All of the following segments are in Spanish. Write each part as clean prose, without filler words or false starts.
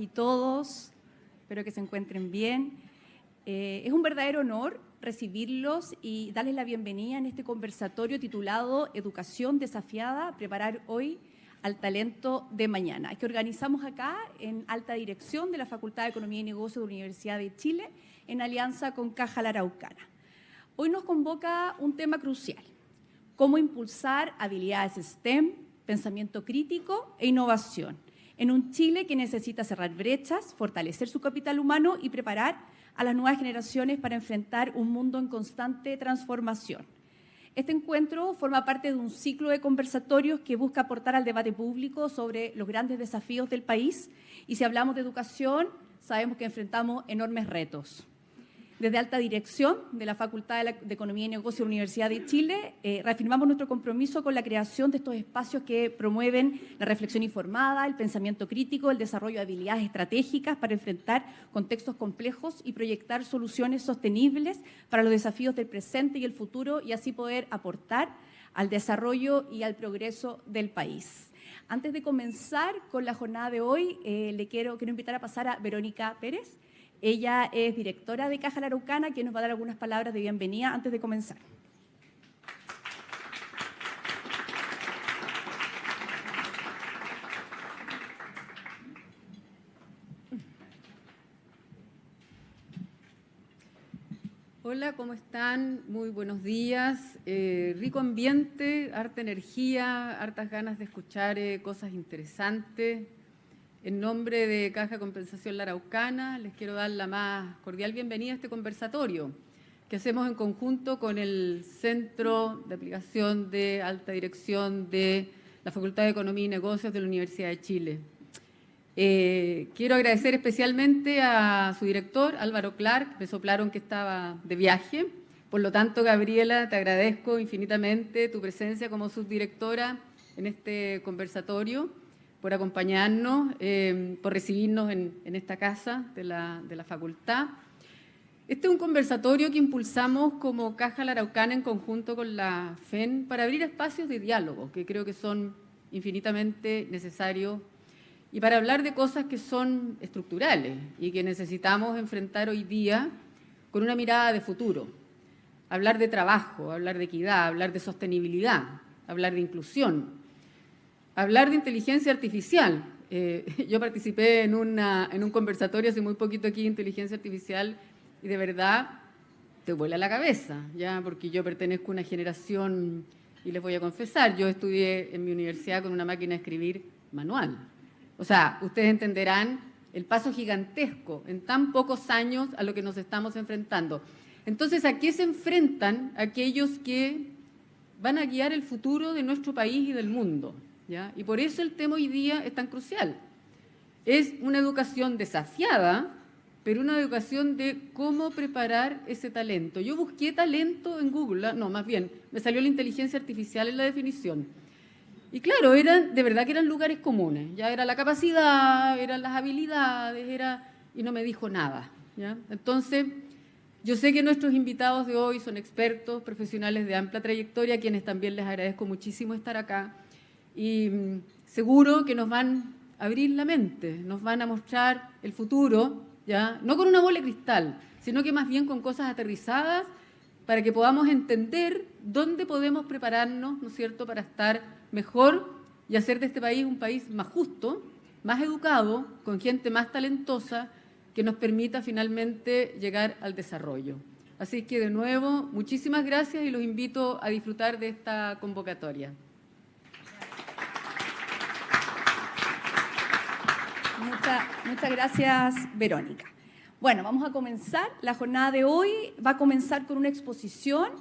y todos. Espero que se encuentren bien. Es un verdadero honor recibirlos y darles la bienvenida en este conversatorio titulado Educación desafiada, preparar hoy al talento de mañana, que organizamos acá en alta dirección de la Facultad de Economía y Negocios de la Universidad de Chile, en alianza con Caja La Araucana. Hoy nos convoca un tema crucial: cómo impulsar habilidades STEM, pensamiento crítico e innovación, en un Chile que necesita cerrar brechas, fortalecer su capital humano y preparar a las nuevas generaciones para enfrentar un mundo en constante transformación. Este encuentro forma parte de un ciclo de conversatorios que busca aportar al debate público sobre los grandes desafíos del país, y si hablamos de educación, sabemos que enfrentamos enormes retos. Desde alta dirección de la Facultad de Economía y Negocios de la Universidad de Chile, reafirmamos nuestro compromiso con la creación de estos espacios que promueven la reflexión informada, el pensamiento crítico, el desarrollo de habilidades estratégicas para enfrentar contextos complejos y proyectar soluciones sostenibles para los desafíos del presente y el futuro, y así poder aportar al desarrollo y al progreso del país. Antes de comenzar con la jornada de hoy, quiero invitar a pasar a Verónica Pérez. Ella es directora de Caja La Araucana, quien nos va a dar algunas palabras de bienvenida antes de comenzar. Hola, ¿cómo están? Muy buenos días. Rico ambiente, harta energía, hartas ganas de escuchar cosas interesantes. En nombre de Caja Compensación La Araucana, les quiero dar la más cordial bienvenida a este conversatorio que hacemos en conjunto con el Centro de Aplicación de Alta Dirección de la Facultad de Economía y Negocios de la Universidad de Chile. Quiero agradecer especialmente a su director, Álvaro Clark. Me soplaron que estaba de viaje. Por lo tanto, Gabriela, te agradezco infinitamente tu presencia como subdirectora en este conversatorio, por acompañarnos, por recibirnos en esta casa de la facultad. Este es un conversatorio que impulsamos como Caja La Araucana en conjunto con la FEN para abrir espacios de diálogo que creo que son infinitamente necesarios y para hablar de cosas que son estructurales y que necesitamos enfrentar hoy día con una mirada de futuro. Hablar de trabajo, hablar de equidad, hablar de sostenibilidad, hablar de inclusión, hablar de inteligencia artificial. Yo participé en un conversatorio hace muy poquito aquí de inteligencia artificial y de verdad te vuela la cabeza, ¿ya? Porque yo pertenezco a una generación, y les voy a confesar, yo estudié en mi universidad con una máquina de escribir manual. O sea, ustedes entenderán el paso gigantesco en tan pocos años a lo que nos estamos enfrentando. Entonces, ¿a qué se enfrentan aquellos que van a guiar el futuro de nuestro país y del mundo? ¿Ya? Y por eso el tema hoy día es tan crucial. Es una educación desafiada, pero una educación de cómo preparar ese talento. Yo busqué talento en Google, no, más bien, me salió la inteligencia artificial en la definición. Y claro, de verdad que eran lugares comunes, ya era la capacidad, eran las habilidades, y no me dijo nada, ¿ya? Entonces, yo sé que nuestros invitados de hoy son expertos, profesionales de amplia trayectoria, a quienes también les agradezco muchísimo estar acá. Y seguro que nos van a abrir la mente, nos van a mostrar el futuro, ¿ya? No con una bola de cristal, sino que más bien con cosas aterrizadas para que podamos entender dónde podemos prepararnos, ¿no es cierto?, para estar mejor y hacer de este país un país más justo, más educado, con gente más talentosa, que nos permita finalmente llegar al desarrollo. Así que, de nuevo, muchísimas gracias y los invito a disfrutar de esta convocatoria. Muchas gracias, Verónica. Bueno, vamos a comenzar. La jornada de hoy va a comenzar con una exposición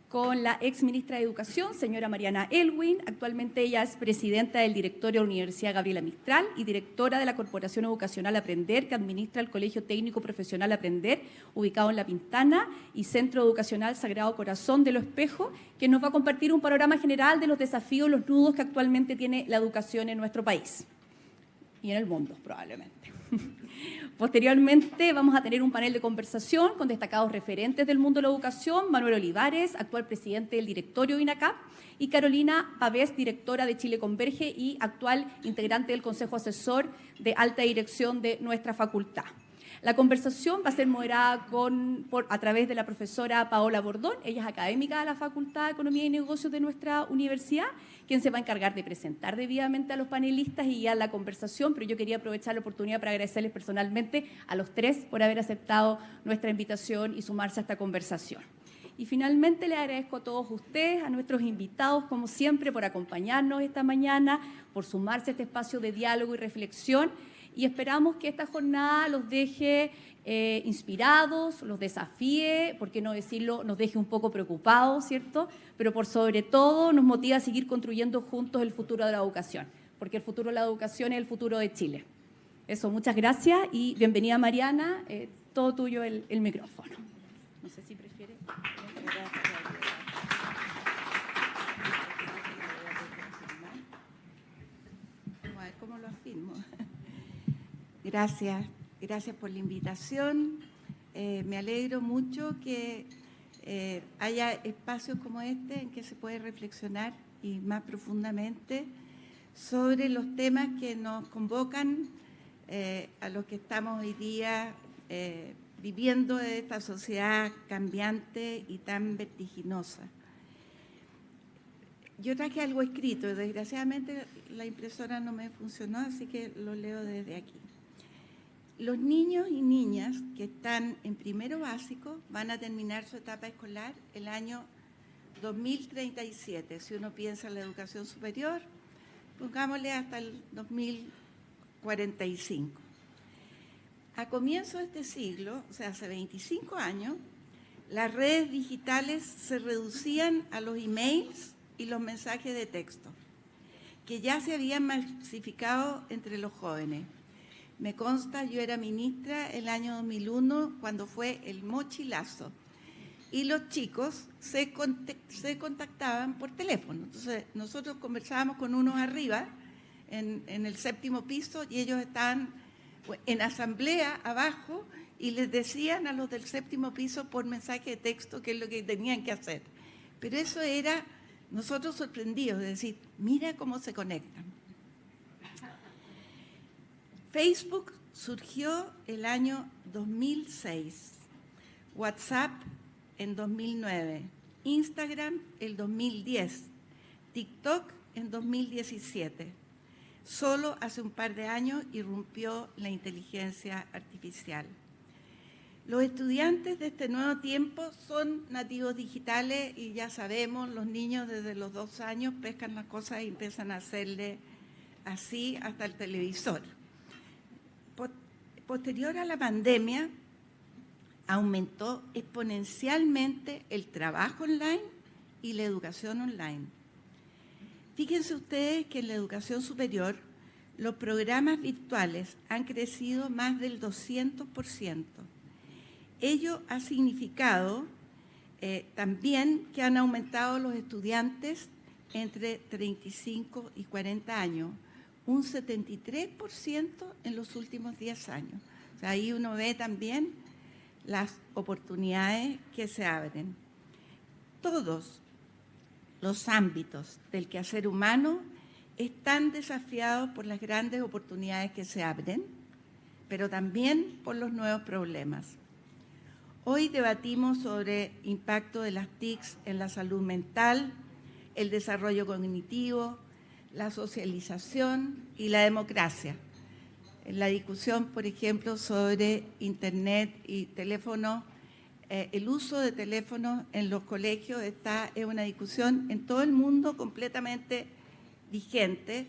con la ex ministra de Educación, señora Mariana Elwin. Actualmente ella es presidenta del directorio de la Universidad Gabriela Mistral y directora de la Corporación Educacional Aprender, que administra el Colegio Técnico Profesional Aprender, ubicado en La Pintana, y Centro Educacional Sagrado Corazón de Lo Espejo, que nos va a compartir un panorama general de los desafíos, los nudos que actualmente tiene la educación en nuestro país y en el mundo, probablemente. Posteriormente vamos a tener un panel de conversación con destacados referentes del mundo de la educación, Manuel Olivares, actual presidente del directorio de INACAP, y Carolina Pavés, directora de Chile Converge y actual integrante del Consejo Asesor de Alta Dirección de nuestra facultad. La conversación va a ser moderada a través de la profesora Paola Bordón, ella es académica de la Facultad de Economía y Negocios de nuestra universidad, quien se va a encargar de presentar debidamente a los panelistas y guiar la conversación, pero yo quería aprovechar la oportunidad para agradecerles personalmente a los tres por haber aceptado nuestra invitación y sumarse a esta conversación. Y finalmente les agradezco a todos ustedes, a nuestros invitados, como siempre, por acompañarnos esta mañana, por sumarse a este espacio de diálogo y reflexión, y esperamos que esta jornada los deje inspirados, los desafíe, por qué no decirlo, nos deje un poco preocupados, ¿cierto? Pero por sobre todo nos motiva a seguir construyendo juntos el futuro de la educación, porque el futuro de la educación es el futuro de Chile. Eso, muchas gracias y bienvenida Mariana, todo tuyo el micrófono. No sé si prefiere. Vamos a ver cómo lo afirmo. Gracias por la invitación. Me alegro mucho que haya espacios como este en que se puede reflexionar y más profundamente sobre los temas que nos convocan a los que estamos hoy día viviendo de esta sociedad cambiante y tan vertiginosa. Yo traje algo escrito y desgraciadamente la impresora no me funcionó, así que lo leo desde aquí. Los niños y niñas que están en primero básico van a terminar su etapa escolar el año 2037. Si uno piensa en la educación superior, pongámosle hasta el 2045. A comienzos de este siglo, o sea, hace 25 años, las redes digitales se reducían a los emails y los mensajes de texto, que ya se habían masificado entre los jóvenes. Me consta, yo era ministra el año 2001 cuando fue el mochilazo y los chicos se contactaban por teléfono. Entonces nosotros conversábamos con unos arriba en el 7º piso y ellos estaban en asamblea abajo y les decían a los del 7º piso por mensaje de texto qué es lo que tenían que hacer. Pero eso era nosotros sorprendidos de decir, mira cómo se conectan. Facebook surgió el año 2006, WhatsApp en 2009, Instagram el 2010, TikTok en 2017. Solo hace un par de años irrumpió la inteligencia artificial. Los estudiantes de este nuevo tiempo son nativos digitales y ya sabemos, los niños desde los 2 años pescan las cosas y empiezan a hacerle así hasta el televisor. Posterior a la pandemia, aumentó exponencialmente el trabajo online y la educación online. Fíjense ustedes que en la educación superior los programas virtuales han crecido más del 200%. Ello ha significado también que han aumentado los estudiantes entre 35 y 40 años, un 73% en los últimos 10 años. O sea, ahí uno ve también las oportunidades que se abren. Todos los ámbitos del quehacer humano están desafiados por las grandes oportunidades que se abren, pero también por los nuevos problemas. Hoy debatimos sobre impacto de las TICs en la salud mental, el desarrollo cognitivo, la socialización y la democracia. En la discusión, por ejemplo, sobre Internet y teléfono, el uso de teléfonos en los colegios es una discusión en todo el mundo completamente vigente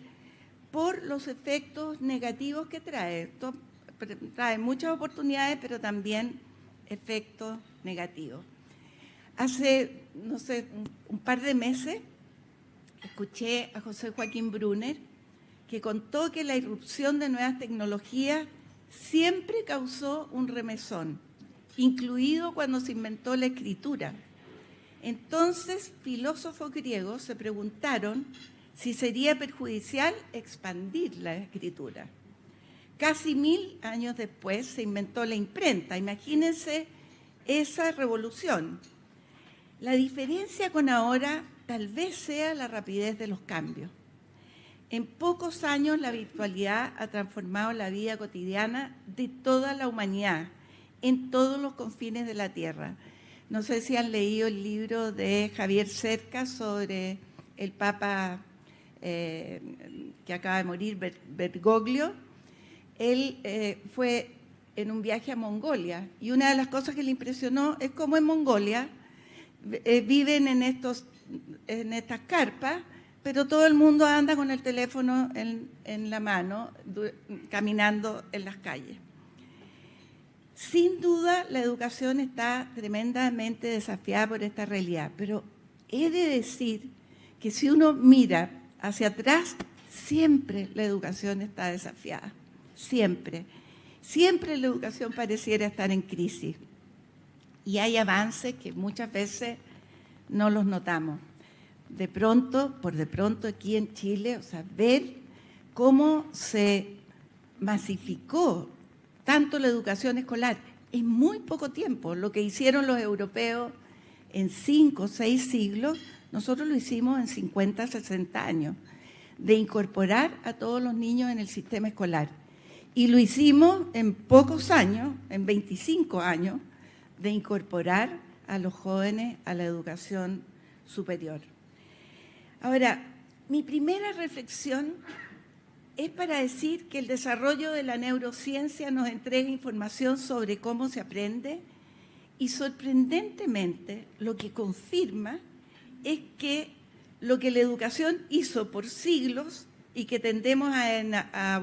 por los efectos negativos que trae. Esto trae muchas oportunidades, pero también efectos negativos. Hace, no sé, un par de meses, escuché a José Joaquín Brunner, que contó que la irrupción de nuevas tecnologías siempre causó un remesón, incluido cuando se inventó la escritura. Entonces, filósofos griegos se preguntaron si sería perjudicial expandir la escritura. Casi 1000 años después se inventó la imprenta. Imagínense esa revolución. La diferencia con ahora tal vez sea la rapidez de los cambios. En pocos años la virtualidad ha transformado la vida cotidiana de toda la humanidad, en todos los confines de la Tierra. No sé si han leído el libro de Javier Cercas sobre el Papa que acaba de morir, Bergoglio. Él fue en un viaje a Mongolia y una de las cosas que le impresionó es cómo en Mongolia viven en estas carpas, pero todo el mundo anda con el teléfono en la mano, caminando en las calles. Sin duda, la educación está tremendamente desafiada por esta realidad, pero he de decir que si uno mira hacia atrás, siempre la educación está desafiada, siempre. Siempre la educación pareciera estar en crisis y hay avances que muchas veces no los notamos. Por de pronto aquí en Chile, o sea, ver cómo se masificó tanto la educación escolar en muy poco tiempo. Lo que hicieron los europeos en 5 o 6 siglos, nosotros lo hicimos en 50, 60 años, de incorporar a todos los niños en el sistema escolar. Y lo hicimos en pocos años, en 25 años, de incorporar a los jóvenes a la educación superior. Ahora, mi primera reflexión es para decir que el desarrollo de la neurociencia nos entrega información sobre cómo se aprende y sorprendentemente lo que confirma es que lo que la educación hizo por siglos y que tendemos a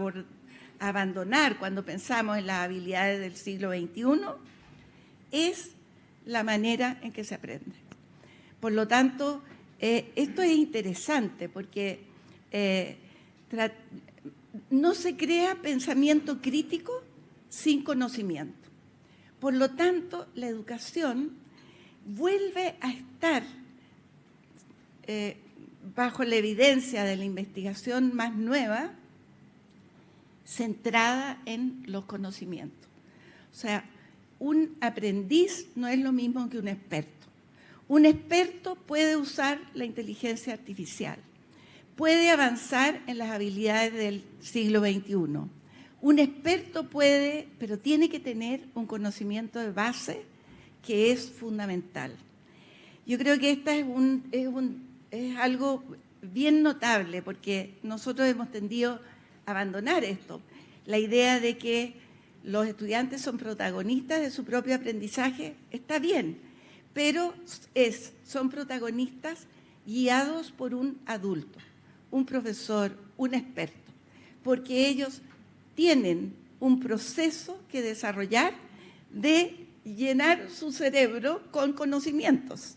abandonar cuando pensamos en las habilidades del siglo XXI es la manera en que se aprende. Por lo tanto, esto es interesante porque no se crea pensamiento crítico sin conocimiento. Por lo tanto, la educación vuelve a estar bajo la evidencia de la investigación más nueva, centrada en los conocimientos. O sea, un aprendiz no es lo mismo que un experto. Un experto puede usar la inteligencia artificial, puede avanzar en las habilidades del siglo XXI. Un experto puede, pero tiene que tener un conocimiento de base que es fundamental. Yo creo que esta es algo bien notable porque nosotros hemos tendido a abandonar esto. La idea de que los estudiantes son protagonistas de su propio aprendizaje está bien, pero son protagonistas guiados por un adulto, un profesor, un experto, porque ellos tienen un proceso que desarrollar de llenar su cerebro con conocimientos.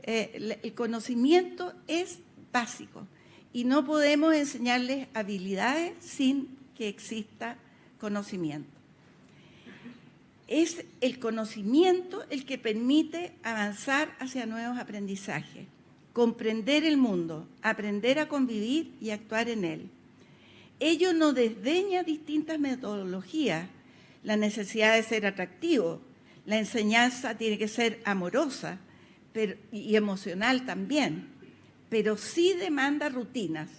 El conocimiento es básico y no podemos enseñarles habilidades sin que exista conocimiento. Es el conocimiento el que permite avanzar hacia nuevos aprendizajes, comprender el mundo, aprender a convivir y actuar en él. Ello no desdeña distintas metodologías, la necesidad de ser atractivo, la enseñanza tiene que ser amorosa y emocional también, pero sí demanda rutinas.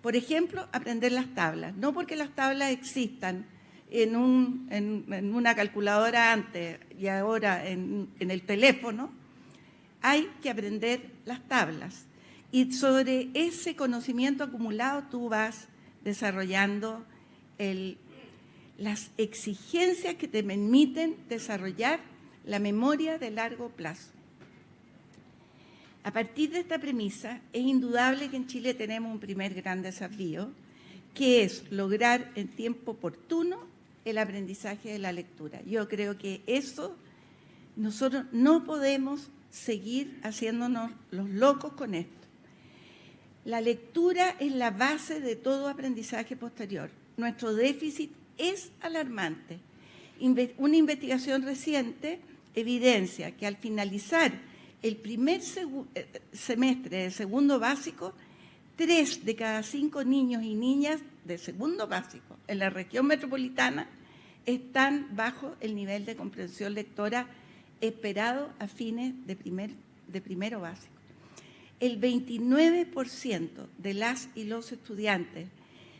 Por ejemplo, aprender las tablas, no porque las tablas existan en una calculadora antes y ahora en el teléfono, hay que aprender las tablas. Y sobre ese conocimiento acumulado tú vas desarrollando las exigencias que te permiten desarrollar la memoria de largo plazo. A partir de esta premisa, es indudable que en Chile tenemos un primer gran desafío, que es lograr en tiempo oportuno el aprendizaje de la lectura. Yo creo que eso nosotros no podemos seguir haciéndonos los locos con esto. La lectura es la base de todo aprendizaje posterior. Nuestro déficit es alarmante. Una investigación reciente evidencia que al finalizar el primer semestre del segundo básico, 3 de cada 5 niños y niñas de segundo básico en la región metropolitana están bajo el nivel de comprensión lectora esperado a fines de primero básico. El 29% de las y los estudiantes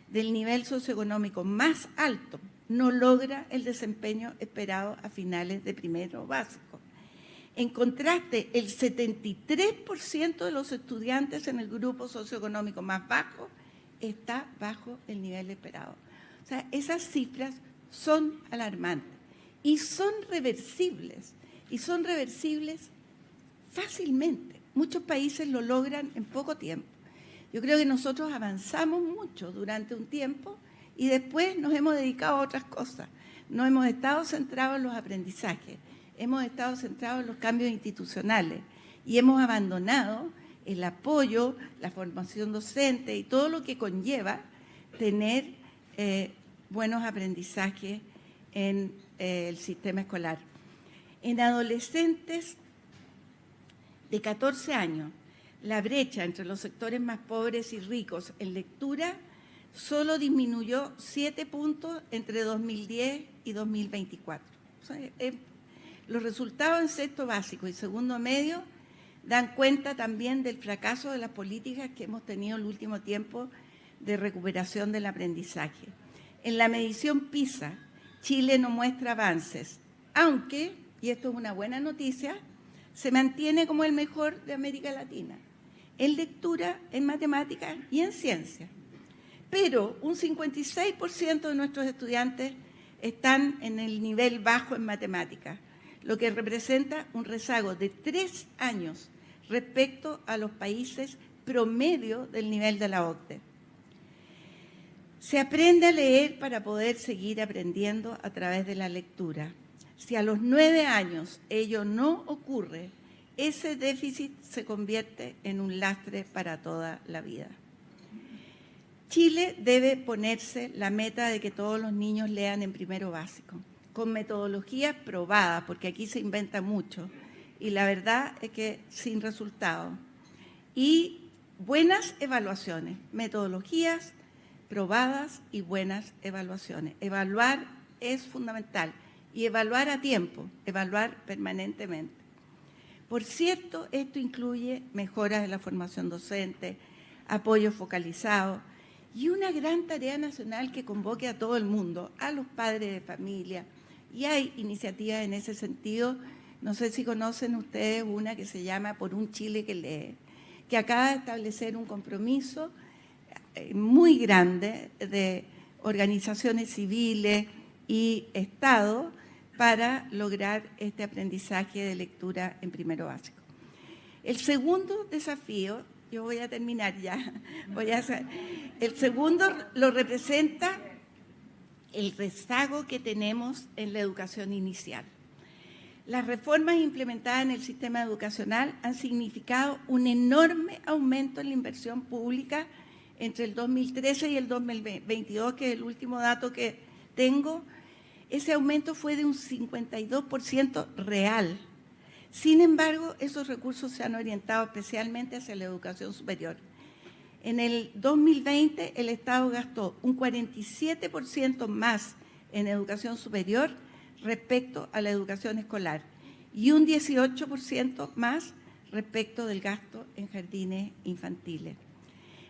del nivel socioeconómico más alto no logra el desempeño esperado a finales de primero básico. En contraste, el 73% de los estudiantes en el grupo socioeconómico más bajo está bajo el nivel esperado. O sea, esas cifras son alarmantes y son reversibles fácilmente. Muchos países lo logran en poco tiempo. Yo creo que nosotros avanzamos mucho durante un tiempo y después nos hemos dedicado a otras cosas. No hemos estado centrados en los aprendizajes, hemos estado centrados en los cambios institucionales y hemos abandonado el apoyo, la formación docente y todo lo que conlleva tener buenos aprendizajes en el sistema escolar. En adolescentes de 14 años, la brecha entre los sectores más pobres y ricos en lectura solo disminuyó 7 puntos entre 2010 y 2024. O sea, los resultados en sexto básico y segundo medio dan cuenta también del fracaso de las políticas que hemos tenido en el último tiempo de recuperación del aprendizaje. En la medición PISA, Chile no muestra avances, aunque, y esto es una buena noticia, se mantiene como el mejor de América Latina, en lectura, en matemáticas y en ciencia. Pero un 56% de nuestros estudiantes están en el nivel bajo en matemáticas, lo que representa un rezago de 3 años respecto a los países promedio del nivel de la OCDE. Se aprende a leer para poder seguir aprendiendo a través de la lectura. Si a los 9 años ello no ocurre, ese déficit se convierte en un lastre para toda la vida. Chile debe ponerse la meta de que todos los niños lean en primero básico, con metodologías probadas, porque aquí se inventa mucho, y la verdad es que sin resultado. Y buenas evaluaciones, metodologías probadas y buenas evaluaciones. Evaluar es fundamental, y evaluar a tiempo, evaluar permanentemente. Por cierto, esto incluye mejoras en la formación docente, apoyo focalizado y una gran tarea nacional que convoque a todo el mundo, a los padres de familia. Y hay iniciativas en ese sentido. No sé si conocen ustedes una que se llama Por un Chile que lee, que acaba de establecer un compromiso muy grande de organizaciones civiles y Estado para lograr este aprendizaje de lectura en primero básico. El segundo desafío, yo voy a terminar ya, el segundo lo representa el rezago que tenemos en la educación inicial. Las reformas implementadas en el sistema educacional han significado un enorme aumento en la inversión pública entre el 2013 y el 2022, que es el último dato que tengo. Ese aumento fue de un 52% real. Sin embargo, esos recursos se han orientado especialmente hacia la educación superior. En el 2020, el Estado gastó un 47% más en educación superior respecto a la educación escolar y un 18% más respecto del gasto en jardines infantiles.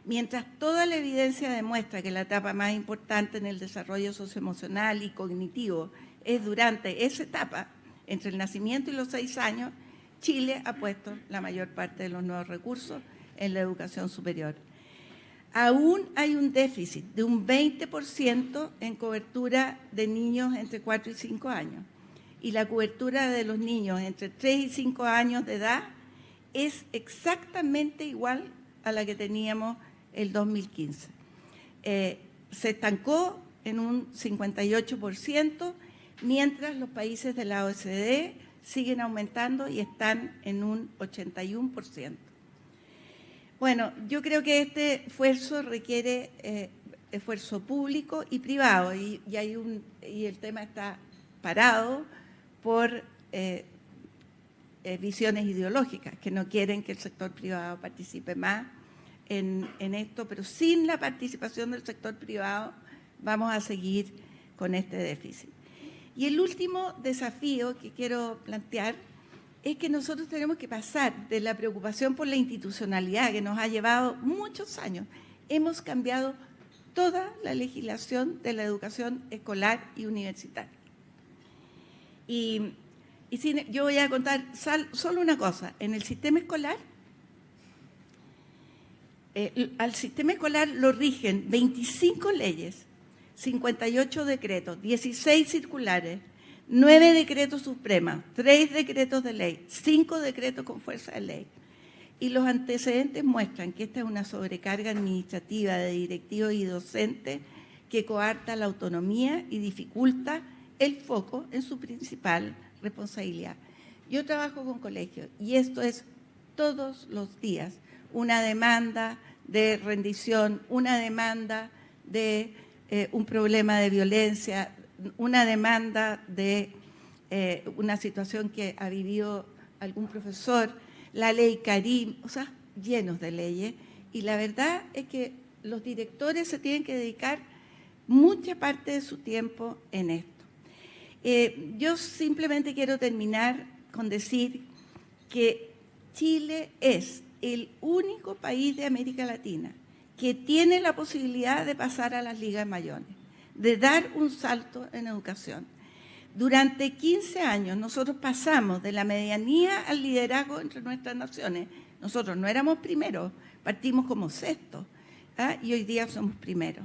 Mientras toda la evidencia demuestra que la etapa más importante en el desarrollo socioemocional y cognitivo es durante esa etapa, entre el nacimiento y los 6 años, Chile ha puesto la mayor parte de los nuevos recursos en la educación superior. Aún hay un déficit de un 20% en cobertura de niños entre 4 y 5 años. Y la cobertura de los niños entre 3 y 5 años de edad es exactamente igual a la que teníamos el 2015. Se estancó en un 58%, mientras los países de la OCDE siguen aumentando y están en un 81%. Bueno, yo creo que este esfuerzo requiere esfuerzo público y privado, y el tema está parado por visiones ideológicas que no quieren que el sector privado participe más en esto, pero sin la participación del sector privado vamos a seguir con este déficit. Y el último desafío que quiero plantear es que nosotros tenemos que pasar de la preocupación por la institucionalidad que nos ha llevado muchos años. Hemos cambiado toda la legislación de la educación escolar y universitaria. Yo voy a contar solo una cosa. En el sistema escolar, al sistema escolar lo rigen 25 leyes, 58 decretos, 16 circulares, 9 decretos supremos, 3 decretos de ley, 5 decretos con fuerza de ley. Y los antecedentes muestran que esta es una sobrecarga administrativa de directivos y docentes que coarta la autonomía y dificulta el foco en su principal responsabilidad. Yo trabajo con colegios y esto es todos los días una demanda de rendición, una demanda de un problema de violencia, una demanda de una situación que ha vivido algún profesor, la ley Karim, o sea, llenos de leyes. Y la verdad es que los directores se tienen que dedicar mucha parte de su tiempo en esto. Yo simplemente quiero terminar con decir que Chile es el único país de América Latina que tiene la posibilidad de pasar a las ligas mayores, de dar un salto en educación. Durante 15 años nosotros pasamos de la medianía al liderazgo entre nuestras naciones. Nosotros no éramos primeros, partimos como sextos, y hoy día somos primeros.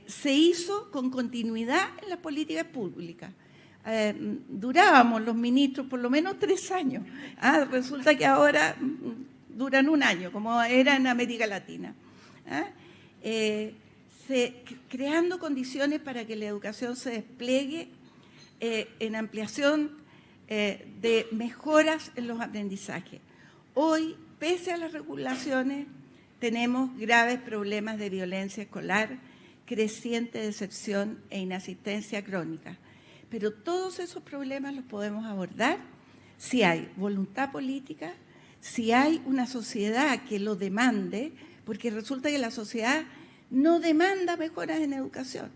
Se hizo con continuidad en las políticas públicas. Durábamos los ministros por lo menos 3 años. Resulta que ahora duran 1 año, como era en América Latina. Creando condiciones para que la educación se despliegue en ampliación de mejoras en los aprendizajes. Hoy, pese a las regulaciones, tenemos graves problemas de violencia escolar, creciente deserción e inasistencia crónica. Pero todos esos problemas los podemos abordar si hay voluntad política, si hay una sociedad que lo demande, porque resulta que la sociedad no demanda mejoras en educación,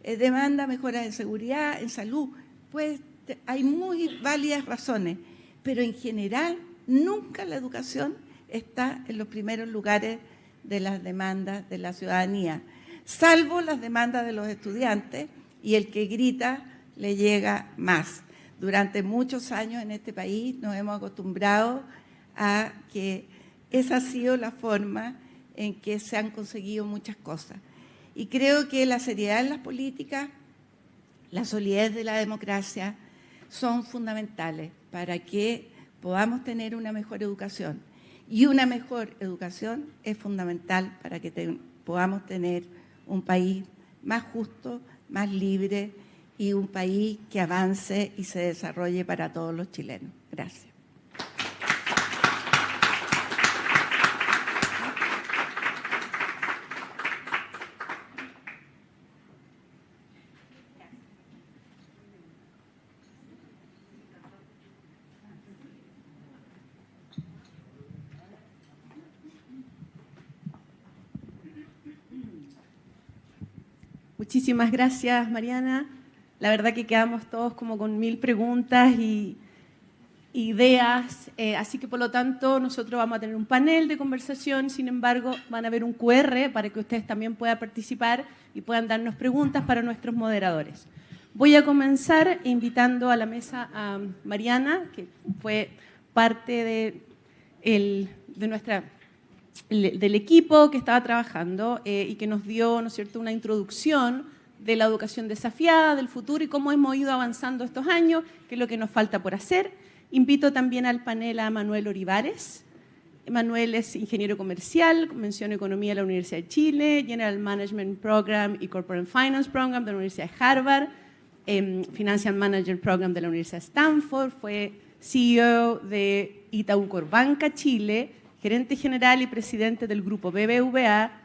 demanda mejoras en seguridad, en salud. Pues hay muy válidas razones, pero en general nunca la educación está en los primeros lugares de las demandas de la ciudadanía, salvo las demandas de los estudiantes, y el que grita le llega más. Durante muchos años en este país nos hemos acostumbrado a que esa ha sido la forma en que se han conseguido muchas cosas. Y creo que la seriedad en las políticas, la solidez de la democracia son fundamentales para que podamos tener una mejor educación. Y una mejor educación es fundamental para que podamos tener un país más justo, más libre y un país que avance y se desarrolle para todos los chilenos. Gracias. Muchísimas gracias, Mariana. La verdad que quedamos todos como con 1000 preguntas y ideas, así que por lo tanto nosotros vamos a tener un panel de conversación. Sin embargo, van a ver un QR para que ustedes también puedan participar y puedan darnos preguntas para nuestros moderadores. Voy a comenzar invitando a la mesa a Mariana, que fue parte del equipo que estaba trabajando y que nos dio, ¿no es cierto?, una introducción de la educación desafiada, del futuro y cómo hemos ido avanzando estos años, qué es lo que nos falta por hacer. Invito también al panel a Manuel Olivares. Manuel es ingeniero comercial, mención Economía de la Universidad de Chile, General Management Program y Corporate Finance Program de la Universidad de Harvard, Financial Manager Program de la Universidad de Stanford, fue CEO de Itaú Corbanca Chile, gerente general y presidente del grupo BBVA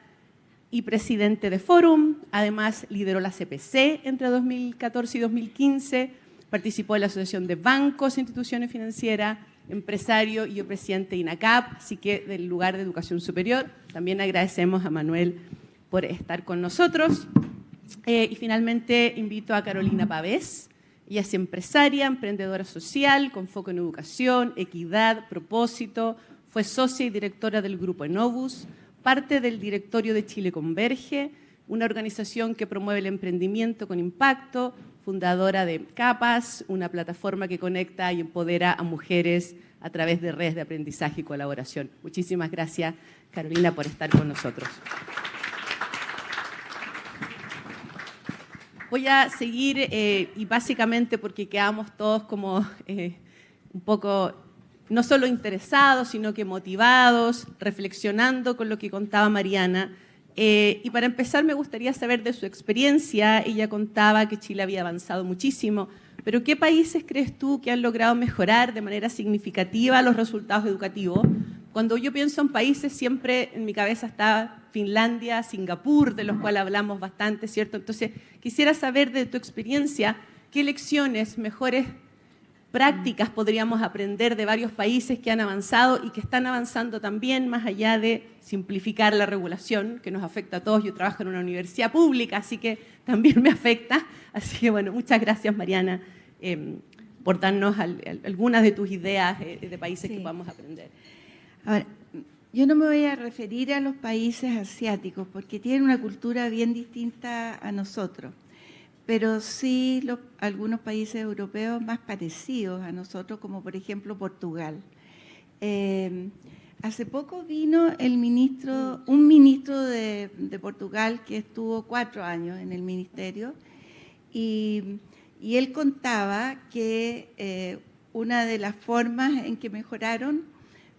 y presidente de Forum. Además, lideró la CPC entre 2014 y 2015, participó en la Asociación de Bancos e Instituciones Financieras, empresario y yo presidente de INACAP, así que del lugar de educación superior. También agradecemos a Manuel por estar con nosotros. Y finalmente invito a Carolina Pavés. Ella es empresaria, emprendedora social, con foco en educación, equidad, propósito. Fue socia y directora del Grupo Enovus, parte del directorio de Chile Converge, una organización que promueve el emprendimiento con impacto, fundadora de CAPAS, una plataforma que conecta y empodera a mujeres a través de redes de aprendizaje y colaboración. Muchísimas gracias, Carolina, por estar con nosotros. Voy a seguir y básicamente porque quedamos todos como un poco no solo interesados, sino que motivados, reflexionando con lo que contaba Mariana. Y para empezar me gustaría saber de su experiencia. Ella contaba que Chile había avanzado muchísimo, pero ¿qué países crees tú que han logrado mejorar de manera significativa los resultados educativos? Cuando yo pienso en países, siempre en mi cabeza está Finlandia, Singapur, de los cuales hablamos bastante, ¿cierto? Entonces, quisiera saber de tu experiencia, ¿qué lecciones, mejores prácticas podríamos aprender de varios países que han avanzado y que están avanzando también más allá de simplificar la regulación, que nos afecta a todos? Yo trabajo en una universidad pública, así que también me afecta. Así que, bueno, muchas gracias, Mariana, por darnos algunas de tus ideas de países que podamos aprender. Ahora, yo no me voy a referir a los países asiáticos porque tienen una cultura bien distinta a nosotros, pero sí algunos países europeos más parecidos a nosotros, como por ejemplo Portugal. Hace poco vino un ministro de Portugal que estuvo 4 años en el ministerio y él contaba que una de las formas en que mejoraron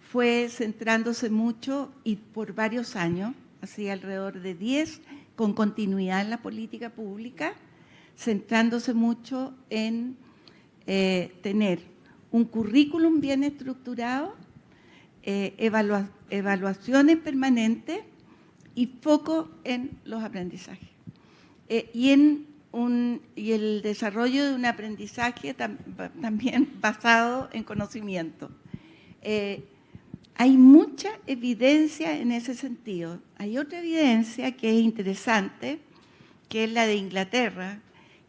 fue centrándose mucho y por varios años, así alrededor de 10, con continuidad en la política pública, centrándose mucho en tener un currículum bien estructurado, evaluaciones permanentes y foco en los aprendizajes. Y el desarrollo de un aprendizaje también basado en conocimiento. Hay mucha evidencia en ese sentido. Hay otra evidencia que es interesante, que es la de Inglaterra,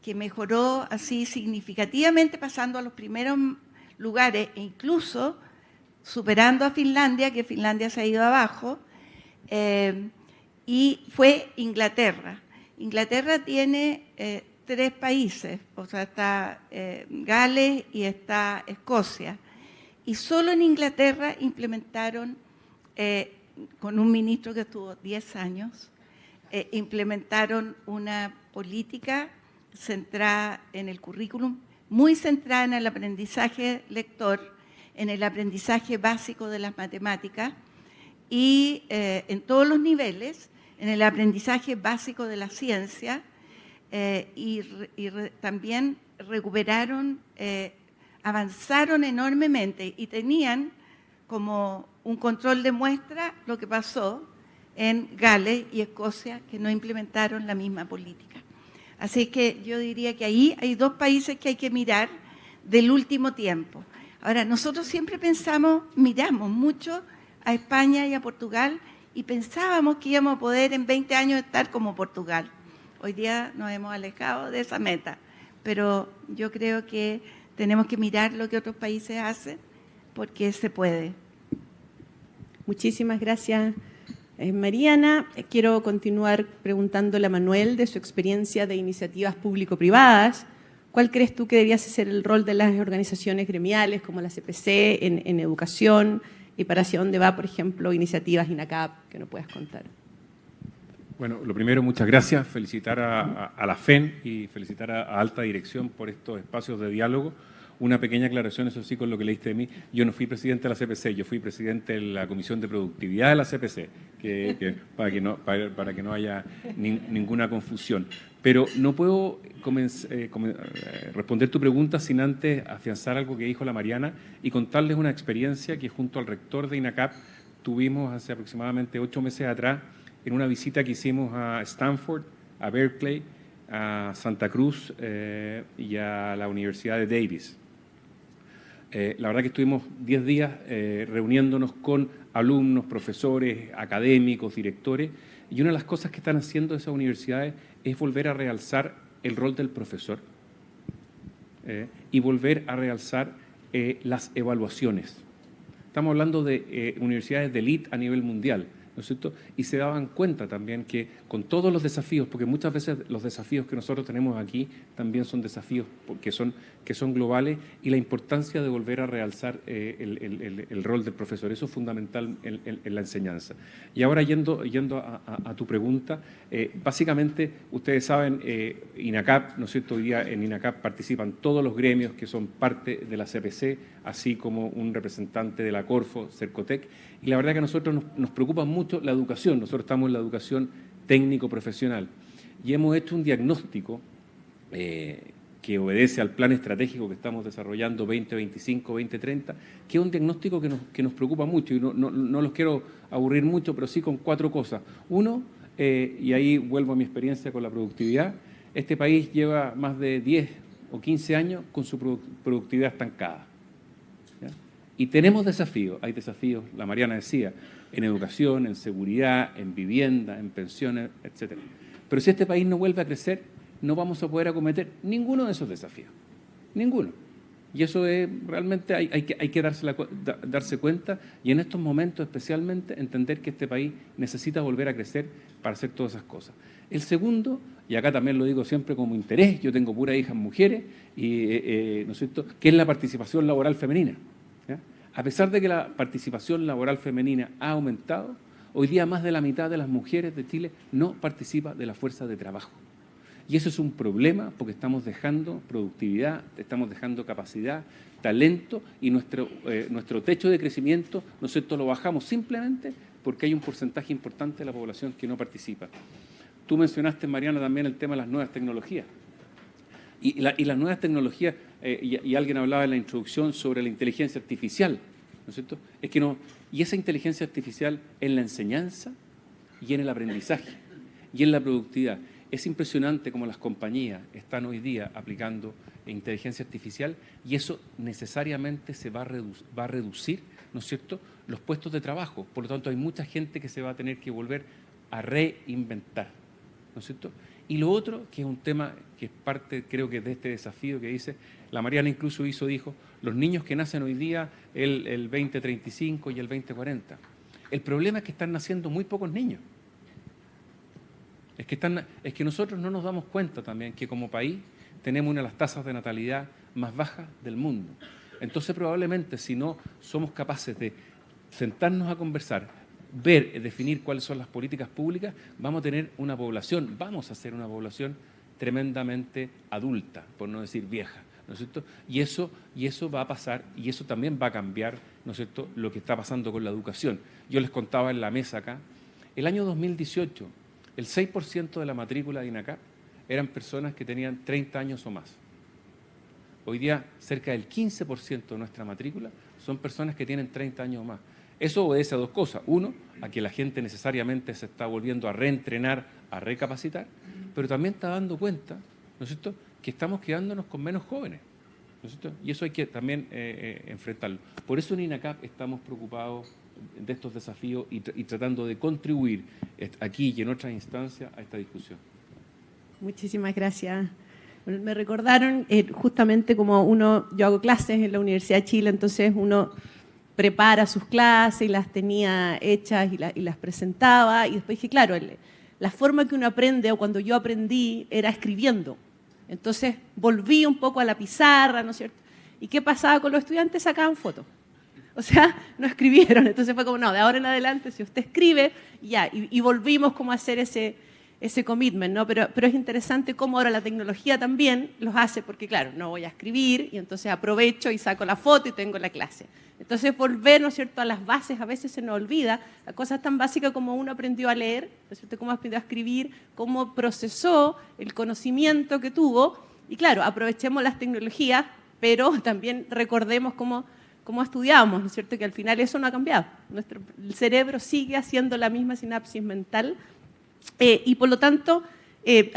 que mejoró así significativamente pasando a los primeros lugares e incluso superando a Finlandia, que Finlandia se ha ido abajo, y fue Inglaterra. Inglaterra tiene 3 países, o sea, está Gales y está Escocia. Y solo en Inglaterra implementaron, con un ministro que estuvo 10 años, implementaron una política centrada en el currículum, muy centrada en el aprendizaje lector, en el aprendizaje básico de las matemáticas y en todos los niveles, en el aprendizaje básico de la ciencia también recuperaron, avanzaron enormemente y tenían como un control de muestra lo que pasó en Gales y Escocia, que no implementaron la misma política. Así que yo diría que ahí hay 2 países que hay que mirar del último tiempo. Ahora, nosotros siempre miramos mucho a España y a Portugal y pensábamos que íbamos a poder en 20 años estar como Portugal. Hoy día nos hemos alejado de esa meta, pero yo creo que tenemos que mirar lo que otros países hacen porque se puede. Muchísimas gracias, Mariana. Quiero continuar preguntándole a Manuel de su experiencia de iniciativas público-privadas. ¿Cuál crees tú que debería ser el rol de las organizaciones gremiales como la CPC en educación y para hacia dónde va, por ejemplo, iniciativas INACAP que nos puedas contar? Bueno, lo primero, muchas gracias. Felicitar a la FEN y felicitar a Alta Dirección por estos espacios de diálogo. Una pequeña aclaración, eso sí, con lo que leíste de mí. Yo no fui presidente de la CPC, yo fui presidente de la Comisión de Productividad de la CPC, para que no haya ninguna confusión. Pero no puedo responder tu pregunta sin antes afianzar algo que dijo la Mariana y contarles una experiencia que junto al rector de INACAP tuvimos hace aproximadamente 8 meses atrás en una visita que hicimos a Stanford, a Berkeley, a Santa Cruz y a la Universidad de Davis. La verdad que estuvimos 10 días reuniéndonos con alumnos, profesores, académicos, directores, y una de las cosas que están haciendo esas universidades es volver a realzar el rol del profesor y volver a realzar las evaluaciones. Estamos hablando de universidades de élite a nivel mundial, ¿no es cierto? Y se daban cuenta también que con todos los desafíos, porque muchas veces los desafíos que nosotros tenemos aquí también son desafíos que son globales, y la importancia de volver a realzar el rol del profesor. Eso es fundamental en la enseñanza. Y ahora yendo a tu pregunta, básicamente ustedes saben, INACAP, ¿no es cierto? Hoy día en INACAP participan todos los gremios que son parte de la CPC, así como un representante de la Corfo, Cercotec, y la verdad que a nosotros nos preocupa mucho la educación. Nosotros estamos en la educación técnico-profesional y hemos hecho un diagnóstico que obedece al plan estratégico que estamos desarrollando 2025-2030, que es un diagnóstico que nos preocupa mucho, y no los quiero aburrir mucho, pero sí con 4 cosas. Uno, y ahí vuelvo a mi experiencia con la productividad, este país lleva más de 10 o 15 años con su productividad estancada. ¿Ya? Y tenemos desafíos, hay desafíos, la Mariana decía, en educación, en seguridad, en vivienda, en pensiones, etc. Pero si este país no vuelve a crecer, no vamos a poder acometer ninguno de esos desafíos, ninguno. Y eso es realmente hay que darse cuenta, y en estos momentos especialmente entender que este país necesita volver a crecer para hacer todas esas cosas. El segundo, y acá también lo digo siempre como interés, yo tengo puras hijas mujeres, y, ¿no es cierto?, que es la participación laboral femenina. ¿Ya? A pesar de que la participación laboral femenina ha aumentado, hoy día más de la mitad de las mujeres de Chile no participa de la fuerza de trabajo. Y eso es un problema porque estamos dejando productividad, estamos dejando capacidad, talento, y nuestro techo de crecimiento, ¿no es cierto?, lo bajamos simplemente porque hay un porcentaje importante de la población que no participa. Tú mencionaste, Mariana, también el tema de las nuevas tecnologías. Y las nuevas tecnologías, y alguien hablaba en la introducción sobre la inteligencia artificial, ¿no es cierto? Y esa inteligencia artificial en la enseñanza y en el aprendizaje y en la productividad. Es impresionante cómo las compañías están hoy día aplicando inteligencia artificial, y eso necesariamente se va a reducir, ¿no es cierto?, los puestos de trabajo. Por lo tanto, hay mucha gente que se va a tener que volver a reinventar, ¿no es cierto? Y lo otro, que es un tema que es parte, creo que, de este desafío que dice, la Mariana incluso dijo, los niños que nacen hoy día, el 2035 y el 2040. El problema es que están naciendo muy pocos niños. Es que nosotros no nos damos cuenta también que como país tenemos una de las tasas de natalidad más bajas del mundo. Entonces, probablemente, si no somos capaces de sentarnos a conversar, ver, definir cuáles son las políticas públicas, vamos a hacer una población tremendamente adulta, por no decir vieja, ¿no es cierto? Y eso va a pasar, y eso también va a cambiar, ¿no es cierto?, lo que está pasando con la educación. Yo les contaba en la mesa acá, el año 2018, el 6% de la matrícula de INACAP eran personas que tenían 30 años o más. Hoy día, cerca del 15% de nuestra matrícula son personas que tienen 30 años o más. Eso obedece a 2 cosas. Uno, a que la gente necesariamente se está volviendo a reentrenar, a recapacitar, pero también está dando cuenta, ¿no es cierto?, que estamos quedándonos con menos jóvenes, ¿no es cierto? Y eso hay que también enfrentarlo. Por eso en INACAP estamos preocupados de estos desafíos y tratando de contribuir aquí y en otras instancias a esta discusión. Muchísimas gracias. Bueno, me recordaron justamente como yo hago clases en la Universidad de Chile, entonces uno prepara sus clases y las tenía hechas y las presentaba, y después dije, claro, la forma que uno aprende, o cuando yo aprendí, era escribiendo. Entonces volví un poco a la pizarra, ¿no es cierto? ¿Y qué pasaba con los estudiantes? Sacaban fotos. O sea, no escribieron. Entonces fue como, no, de ahora en adelante, si usted escribe, ya. Y volvimos como a hacer ese commitment, ¿no? Pero es interesante cómo ahora la tecnología también los hace, porque claro, no voy a escribir, y entonces aprovecho y saco la foto y tengo la clase. Entonces volver, ¿no es cierto?, a las bases a veces se nos olvida, a cosas tan básicas como uno aprendió a leer, ¿no es cierto?, cómo aprendió a escribir, cómo procesó el conocimiento que tuvo, y claro, aprovechemos las tecnologías, pero también recordemos cómo estudiamos, ¿no es cierto?, que al final eso no ha cambiado. El cerebro sigue haciendo la misma sinapsis mental, y por lo tanto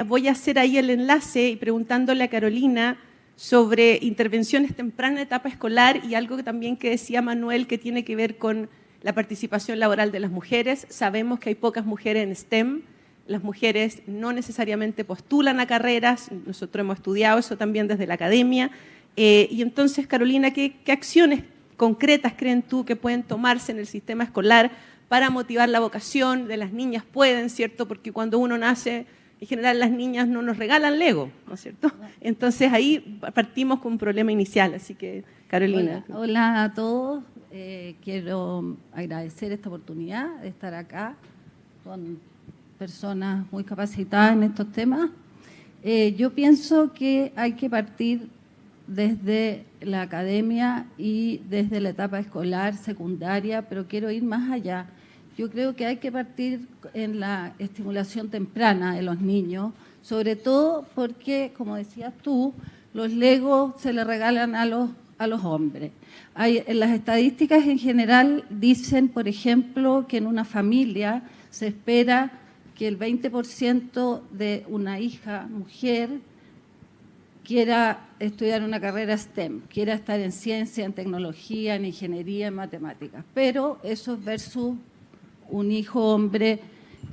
voy a hacer ahí el enlace y preguntándole a Carolina sobre intervenciones tempranas en etapa escolar y algo que también que decía Manuel que tiene que ver con la participación laboral de las mujeres. Sabemos que hay pocas mujeres en STEM, las mujeres no necesariamente postulan a carreras, nosotros hemos estudiado eso también desde la academia, y entonces, Carolina, ¿qué acciones concretas creen tú que pueden tomarse en el sistema escolar para motivar la vocación de las niñas? Pueden, ¿cierto? Porque cuando uno nace, en general las niñas no nos regalan Lego, ¿no es cierto? Entonces ahí partimos con un problema inicial, así que, Carolina. Hola a todos. Quiero agradecer esta oportunidad de estar acá con personas muy capacitadas en estos temas. Yo pienso que hay que partir desde la academia y desde la etapa escolar, secundaria, pero quiero ir más allá. Yo creo que hay que partir en la estimulación temprana de los niños, sobre todo porque, como decías tú, los Legos se le regalan a los hombres. Las estadísticas en general dicen, por ejemplo, que en una familia se espera que el 20% de una hija mujer quiera estudiar una carrera STEM, quiera estar en ciencia, en tecnología, en ingeniería, en matemáticas. Pero eso es versus un hijo hombre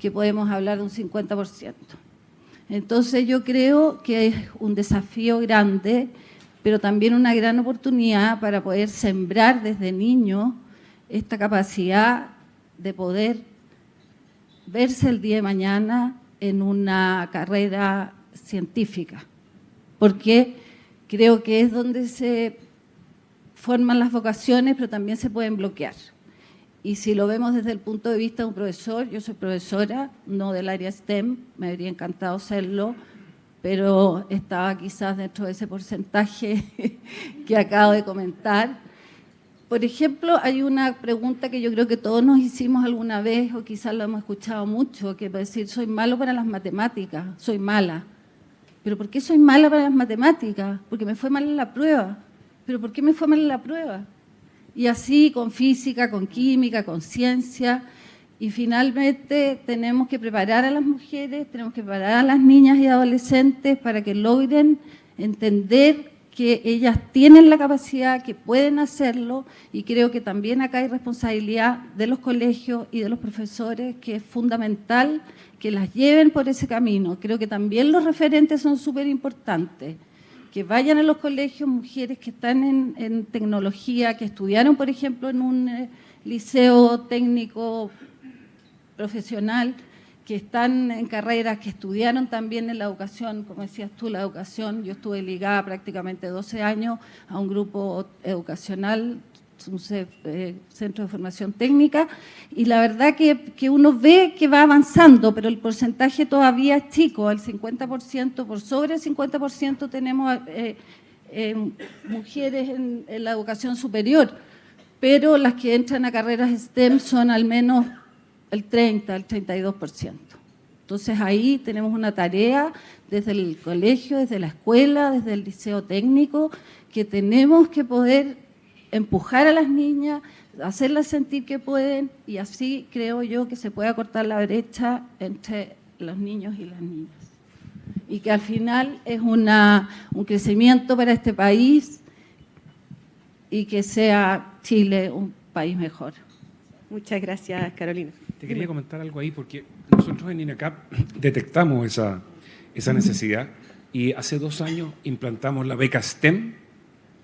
que podemos hablar de un 50%. Entonces yo creo que es un desafío grande, pero también una gran oportunidad para poder sembrar desde niños esta capacidad de poder verse el día de mañana en una carrera científica, porque creo que es donde se forman las vocaciones, pero también se pueden bloquear. Y si lo vemos desde el punto de vista de un profesor, yo soy profesora, no del área STEM, me habría encantado serlo, pero estaba quizás dentro de ese porcentaje que acabo de comentar. Por ejemplo, hay una pregunta que yo creo que todos nos hicimos alguna vez, o quizás lo hemos escuchado mucho, que es decir, soy malo para las matemáticas, soy mala. ¿Pero por qué soy mala para las matemáticas? Porque me fue mal en la prueba. ¿Pero por qué me fue mal en la prueba? Y así con física, con química, con ciencia. Y finalmente tenemos que preparar a las mujeres, tenemos que preparar a las niñas y adolescentes para que logren entender que ellas tienen la capacidad, que pueden hacerlo, y creo que también acá hay responsabilidad de los colegios y de los profesores, que es fundamental que las lleven por ese camino. Creo que también los referentes son súper importantes, que vayan a los colegios mujeres que están en tecnología, que estudiaron, por ejemplo, en un liceo técnico profesional, que están en carreras, que estudiaron también en la educación, como decías tú, la educación. Yo estuve ligada prácticamente 12 años a un grupo educacional, un centro de formación técnica, y la verdad que uno ve que va avanzando, pero el porcentaje todavía es chico, el 50%, por sobre el 50% tenemos mujeres en la educación superior, pero las que entran a carreras STEM son al menos el 30, el 32%. Entonces ahí tenemos una tarea desde el colegio, desde la escuela, desde el liceo técnico, que tenemos que poder empujar a las niñas, hacerlas sentir que pueden, y así creo yo que se puede acortar la brecha entre los niños y las niñas. Y que al final es un crecimiento para este país y que sea Chile un país mejor. Muchas gracias, Carolina. Te quería comentar algo ahí, porque nosotros en INACAP detectamos esa necesidad y hace 2 años implantamos la beca STEM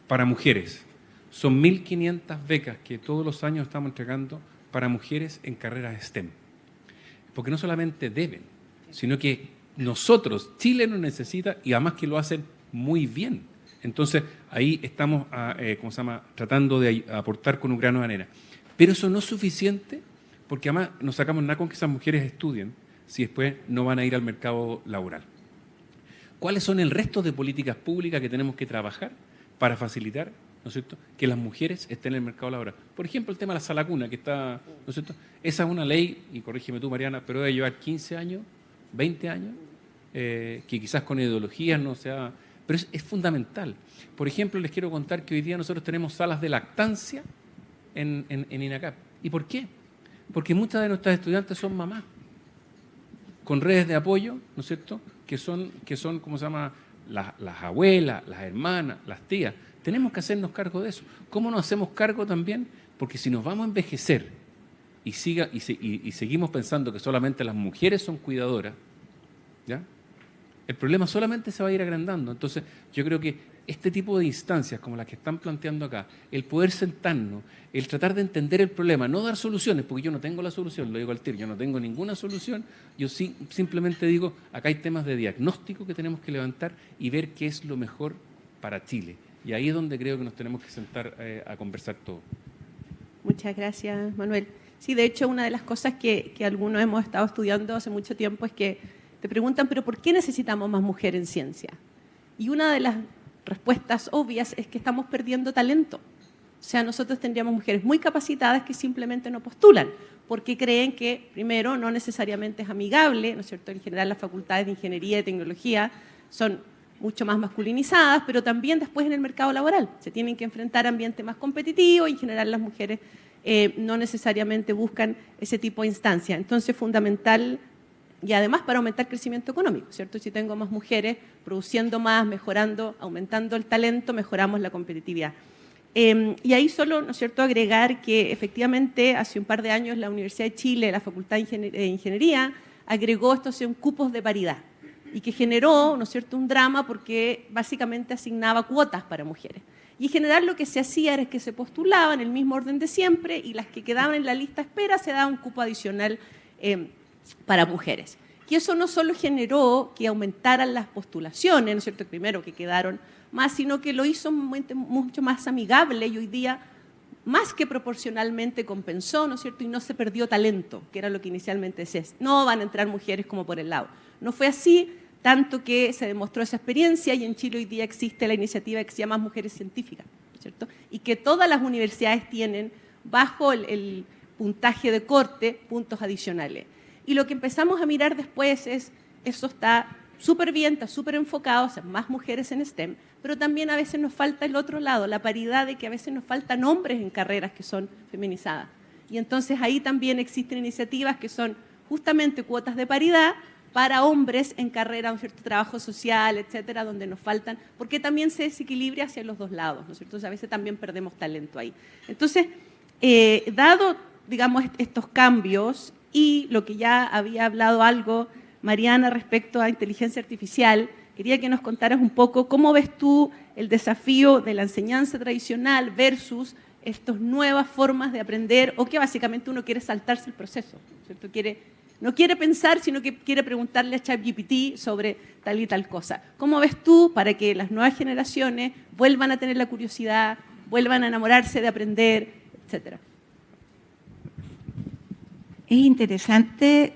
para mujeres. Son 1.500 becas que todos los años estamos entregando para mujeres en carreras STEM. Porque no solamente deben, sino que nosotros, Chile nos necesita, y además que lo hacen muy bien. Entonces, ahí estamos tratando de aportar con un grano de arena. Pero eso no es suficiente, porque además no sacamos nada con que esas mujeres estudien si después no van a ir al mercado laboral. ¿Cuáles son el resto de políticas públicas que tenemos que trabajar para facilitar, ¿no es cierto?, que las mujeres estén en el mercado laboral? Por ejemplo, el tema de la sala cuna, que está, ¿no es cierto? Esa es una ley, y corrígeme tú, Mariana, pero debe llevar 15 años, 20 años, que quizás con ideologías no sea... Pero es fundamental. Por ejemplo, les quiero contar que hoy día nosotros tenemos salas de lactancia en INACAP. ¿Y por qué? Porque muchas de nuestras estudiantes son mamás, con redes de apoyo, ¿no es cierto?, que son ¿cómo se llama?, las abuelas, las hermanas, las tías. Tenemos que hacernos cargo de eso. ¿Cómo nos hacemos cargo también? Porque si nos vamos a envejecer y seguimos pensando que solamente las mujeres son cuidadoras, ¿ya? El problema solamente se va a ir agrandando. Entonces, yo creo que este tipo de instancias como las que están planteando acá, el poder sentarnos, el tratar de entender el problema, no dar soluciones, porque yo no tengo la solución, lo digo al tiro, yo no tengo ninguna solución, yo simplemente digo, acá hay temas de diagnóstico que tenemos que levantar y ver qué es lo mejor para Chile. Y ahí es donde creo que nos tenemos que sentar a conversar todos. Muchas gracias, Manuel. Sí, de hecho, una de las cosas que algunos hemos estado estudiando hace mucho tiempo es que te preguntan, ¿pero por qué necesitamos más mujeres en ciencia? Y una de las respuestas obvias es que estamos perdiendo talento. O sea, nosotros tendríamos mujeres muy capacitadas que simplemente no postulan, porque creen que, primero, no necesariamente es amigable, ¿no es cierto? En general, las facultades de ingeniería y tecnología son mucho más masculinizadas, pero también después en el mercado laboral. Se tienen que enfrentar a ambientes más competitivos y en general las mujeres no necesariamente buscan ese tipo de instancia. Entonces, es fundamental, y además para aumentar crecimiento económico, ¿cierto? Si tengo más mujeres produciendo más, mejorando, aumentando el talento, mejoramos la competitividad. Y ahí solo, ¿no es cierto?, agregar que efectivamente hace un par de años la Universidad de Chile, la Facultad de Ingeniería, agregó estos cupos de paridad y que generó, ¿no es cierto?, un drama porque básicamente asignaba cuotas para mujeres. Y en general lo que se hacía era que se postulaban en el mismo orden de siempre y las que quedaban en la lista espera se daba un cupo adicional para mujeres. Y eso no solo generó que aumentaran las postulaciones, ¿no es cierto?, primero que quedaron más, sino que lo hizo mucho más amigable y hoy día más que proporcionalmente compensó, ¿no es cierto?, y no se perdió talento, que era lo que inicialmente decía, no van a entrar mujeres como por el lado. No fue así, tanto que se demostró esa experiencia y en Chile hoy día existe la iniciativa que se llama Mujeres Científicas, ¿no es cierto?, y que todas las universidades tienen bajo el puntaje de corte puntos adicionales. Y lo que empezamos a mirar después es, eso está súper bien, está súper enfocado, o sea, más mujeres en STEM, pero también a veces nos falta el otro lado, la paridad de que a veces nos faltan hombres en carreras que son feminizadas. Y entonces ahí también existen iniciativas que son justamente cuotas de paridad para hombres en carrera, un cierto trabajo social, etcétera, donde nos faltan, porque también se desequilibra hacia los dos lados, ¿no es cierto? Entonces, a veces también perdemos talento ahí. Entonces, dado, digamos, estos cambios y lo que ya había hablado algo Mariana respecto a inteligencia artificial, quería que nos contaras un poco cómo ves tú el desafío de la enseñanza tradicional versus estas nuevas formas de aprender o que básicamente uno quiere saltarse el proceso, ¿cierto? No quiere pensar, sino que quiere preguntarle a ChatGPT sobre tal y tal cosa. ¿Cómo ves tú para que las nuevas generaciones vuelvan a tener la curiosidad, vuelvan a enamorarse de aprender, etcétera? Es interesante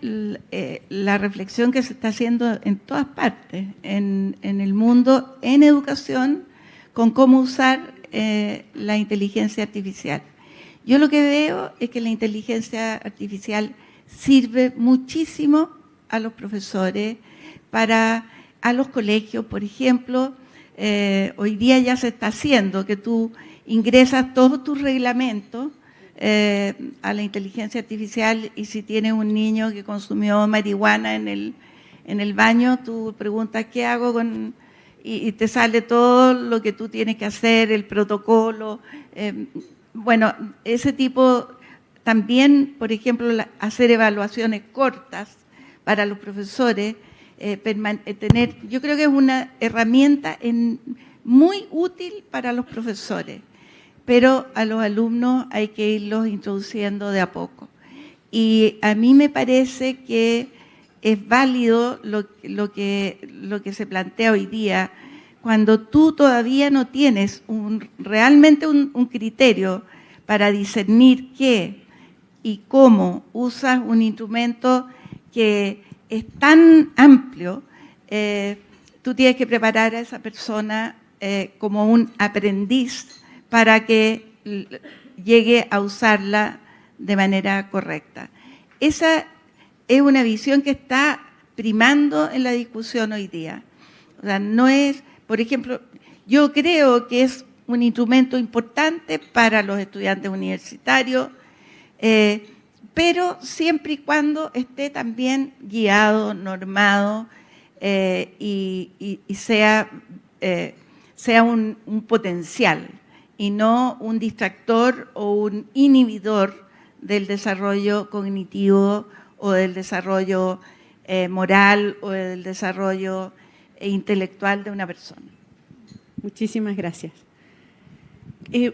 la reflexión que se está haciendo en todas partes, en el mundo, en educación, con cómo usar la inteligencia artificial. Yo lo que veo es que la inteligencia artificial sirve muchísimo a los profesores, a los colegios, por ejemplo. Hoy día ya se está haciendo que tú ingresas todos tus reglamentos a la inteligencia artificial y si tienes un niño que consumió marihuana en el baño, tú preguntas qué hago con... Y te sale todo lo que tú tienes que hacer, el protocolo. Bueno, ese tipo... También, por ejemplo, hacer evaluaciones cortas para los profesores, yo creo que es una herramienta muy útil para los profesores, pero a los alumnos hay que irlos introduciendo de a poco. Y a mí me parece que es válido lo que se plantea hoy día, cuando tú todavía no tienes realmente un criterio para discernir qué y cómo usas un instrumento que es tan amplio, tú tienes que preparar a esa persona como un aprendiz para que llegue a usarla de manera correcta. Esa es una visión que está primando en la discusión hoy día. O sea, no es, por ejemplo, yo creo que es un instrumento importante para los estudiantes universitarios, pero siempre y cuando esté también guiado, normado, y sea un potencial y no un distractor o un inhibidor del desarrollo cognitivo o del desarrollo moral o del desarrollo intelectual de una persona. Muchísimas gracias.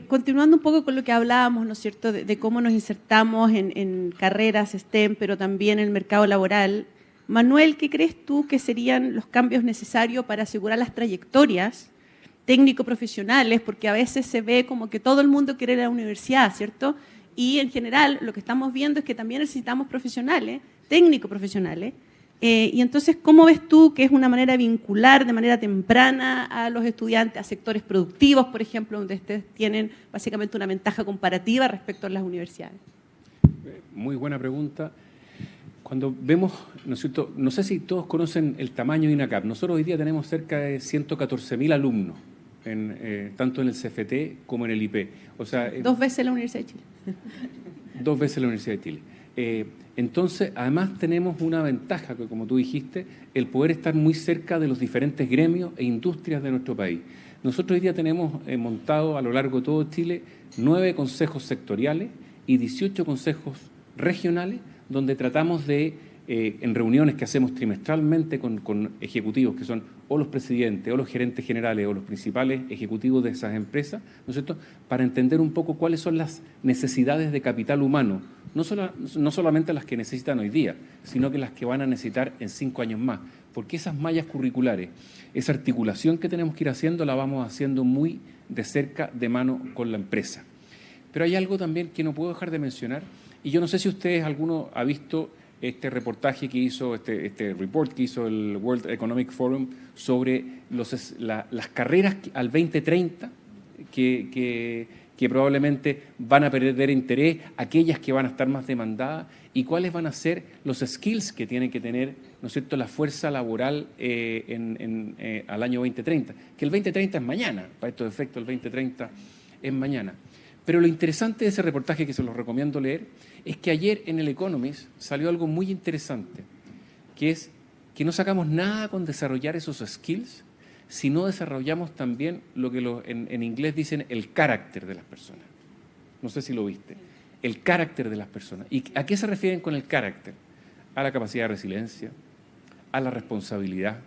Continuando un poco con lo que hablábamos, ¿no es cierto?, de cómo nos insertamos en carreras STEM, pero también en el mercado laboral. Manuel, ¿qué crees tú que serían los cambios necesarios para asegurar las trayectorias técnico-profesionales? Porque a veces se ve como que todo el mundo quiere ir a la universidad, ¿cierto? Y en general lo que estamos viendo es que también necesitamos profesionales, técnico-profesionales. Y entonces, ¿cómo ves tú que es una manera de vincular de manera temprana a los estudiantes a sectores productivos, por ejemplo, donde ustedes tienen básicamente una ventaja comparativa respecto a las universidades? Muy buena pregunta. Cuando vemos, ¿no es cierto? No sé si todos conocen el tamaño de INACAP. Nosotros hoy día tenemos cerca de 114.000 alumnos, tanto en el CFT como en el IP. O sea, 2 veces la Universidad de Chile. 2 veces la Universidad de Chile. Entonces, además tenemos una ventaja, que como tú dijiste, el poder estar muy cerca de los diferentes gremios e industrias de nuestro país. Nosotros hoy día tenemos montado a lo largo de todo Chile 9 consejos sectoriales y 18 consejos regionales, donde tratamos de, en reuniones que hacemos trimestralmente con ejecutivos, que son o los presidentes, o los gerentes generales, o los principales ejecutivos de esas empresas, ¿no es cierto?, para entender un poco cuáles son las necesidades de capital humano, no solamente las que necesitan hoy día, sino que las que van a necesitar en 5 años más, porque esas mallas curriculares, esa articulación que tenemos que ir haciendo, la vamos haciendo muy de cerca, de mano con la empresa. Pero hay algo también que no puedo dejar de mencionar, y yo no sé si alguno ha visto este reportaje que hizo, este report que hizo el World Economic Forum sobre las carreras al 2030 que probablemente van a perder interés, aquellas que van a estar más demandadas, y cuáles van a ser los skills que tiene que tener, ¿no es cierto?, la fuerza laboral al año 2030, que el 2030 es mañana, para estos efectos el 2030 es mañana. Pero lo interesante de ese reportaje, que se los recomiendo leer, es que ayer en el Economist salió algo muy interesante, que es que no sacamos nada con desarrollar esos skills, si no desarrollamos también lo que en inglés dicen el carácter de las personas. No sé si lo viste. El carácter de las personas. ¿Y a qué se refieren con el carácter? A la capacidad de resiliencia, a la responsabilidad,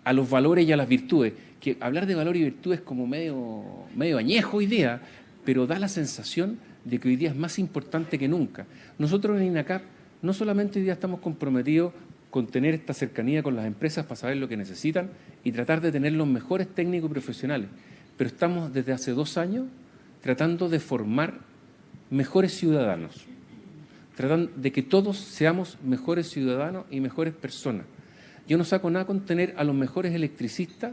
a los valores y a las virtudes. Que hablar de valor y virtud es como medio añejo hoy día, pero da la sensación de que hoy día es más importante que nunca. Nosotros en INACAP no solamente hoy día estamos comprometidos con tener esta cercanía con las empresas para saber lo que necesitan y tratar de tener los mejores técnicos y profesionales, pero estamos desde hace 2 años tratando de formar mejores ciudadanos, tratando de que todos seamos mejores ciudadanos y mejores personas. Yo no saco nada con tener a los mejores electricistas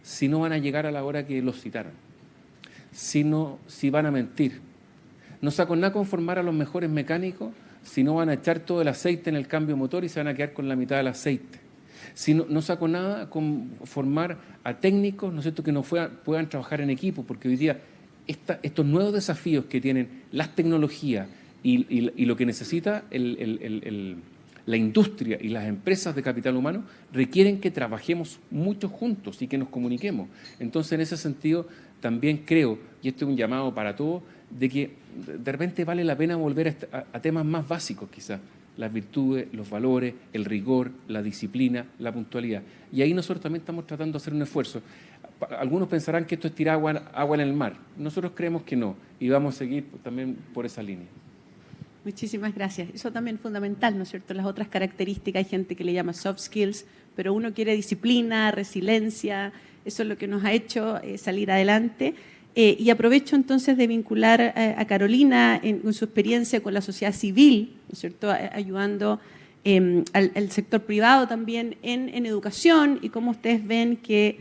si no van a llegar a la hora que los citaron, si van a mentir. No saco nada con formar a los mejores mecánicos si no van a echar todo el aceite en el cambio motor y se van a quedar con la mitad del aceite. No saco nada con formar a técnicos, ¿no es cierto?, que no puedan trabajar en equipo, porque hoy día estos nuevos desafíos que tienen las tecnologías y lo que necesita la industria y las empresas de capital humano requieren que trabajemos mucho juntos y que nos comuniquemos. Entonces, en ese sentido, también creo, y esto es un llamado para todos, de que de repente vale la pena volver a temas más básicos quizás, las virtudes, los valores, el rigor, la disciplina, la puntualidad. Y ahí nosotros también estamos tratando de hacer un esfuerzo. Algunos pensarán que esto es tirar agua en el mar. Nosotros creemos que no, y vamos a seguir también por esa línea. Muchísimas gracias. Eso también es fundamental, ¿no es cierto? Las otras características, hay gente que le llama soft skills, pero uno quiere disciplina, resiliencia, eso es lo que nos ha hecho salir adelante. Y aprovecho entonces de vincular a Carolina en su experiencia con la sociedad civil, ¿no es cierto?, ayudando al sector privado también en educación, y cómo ustedes ven que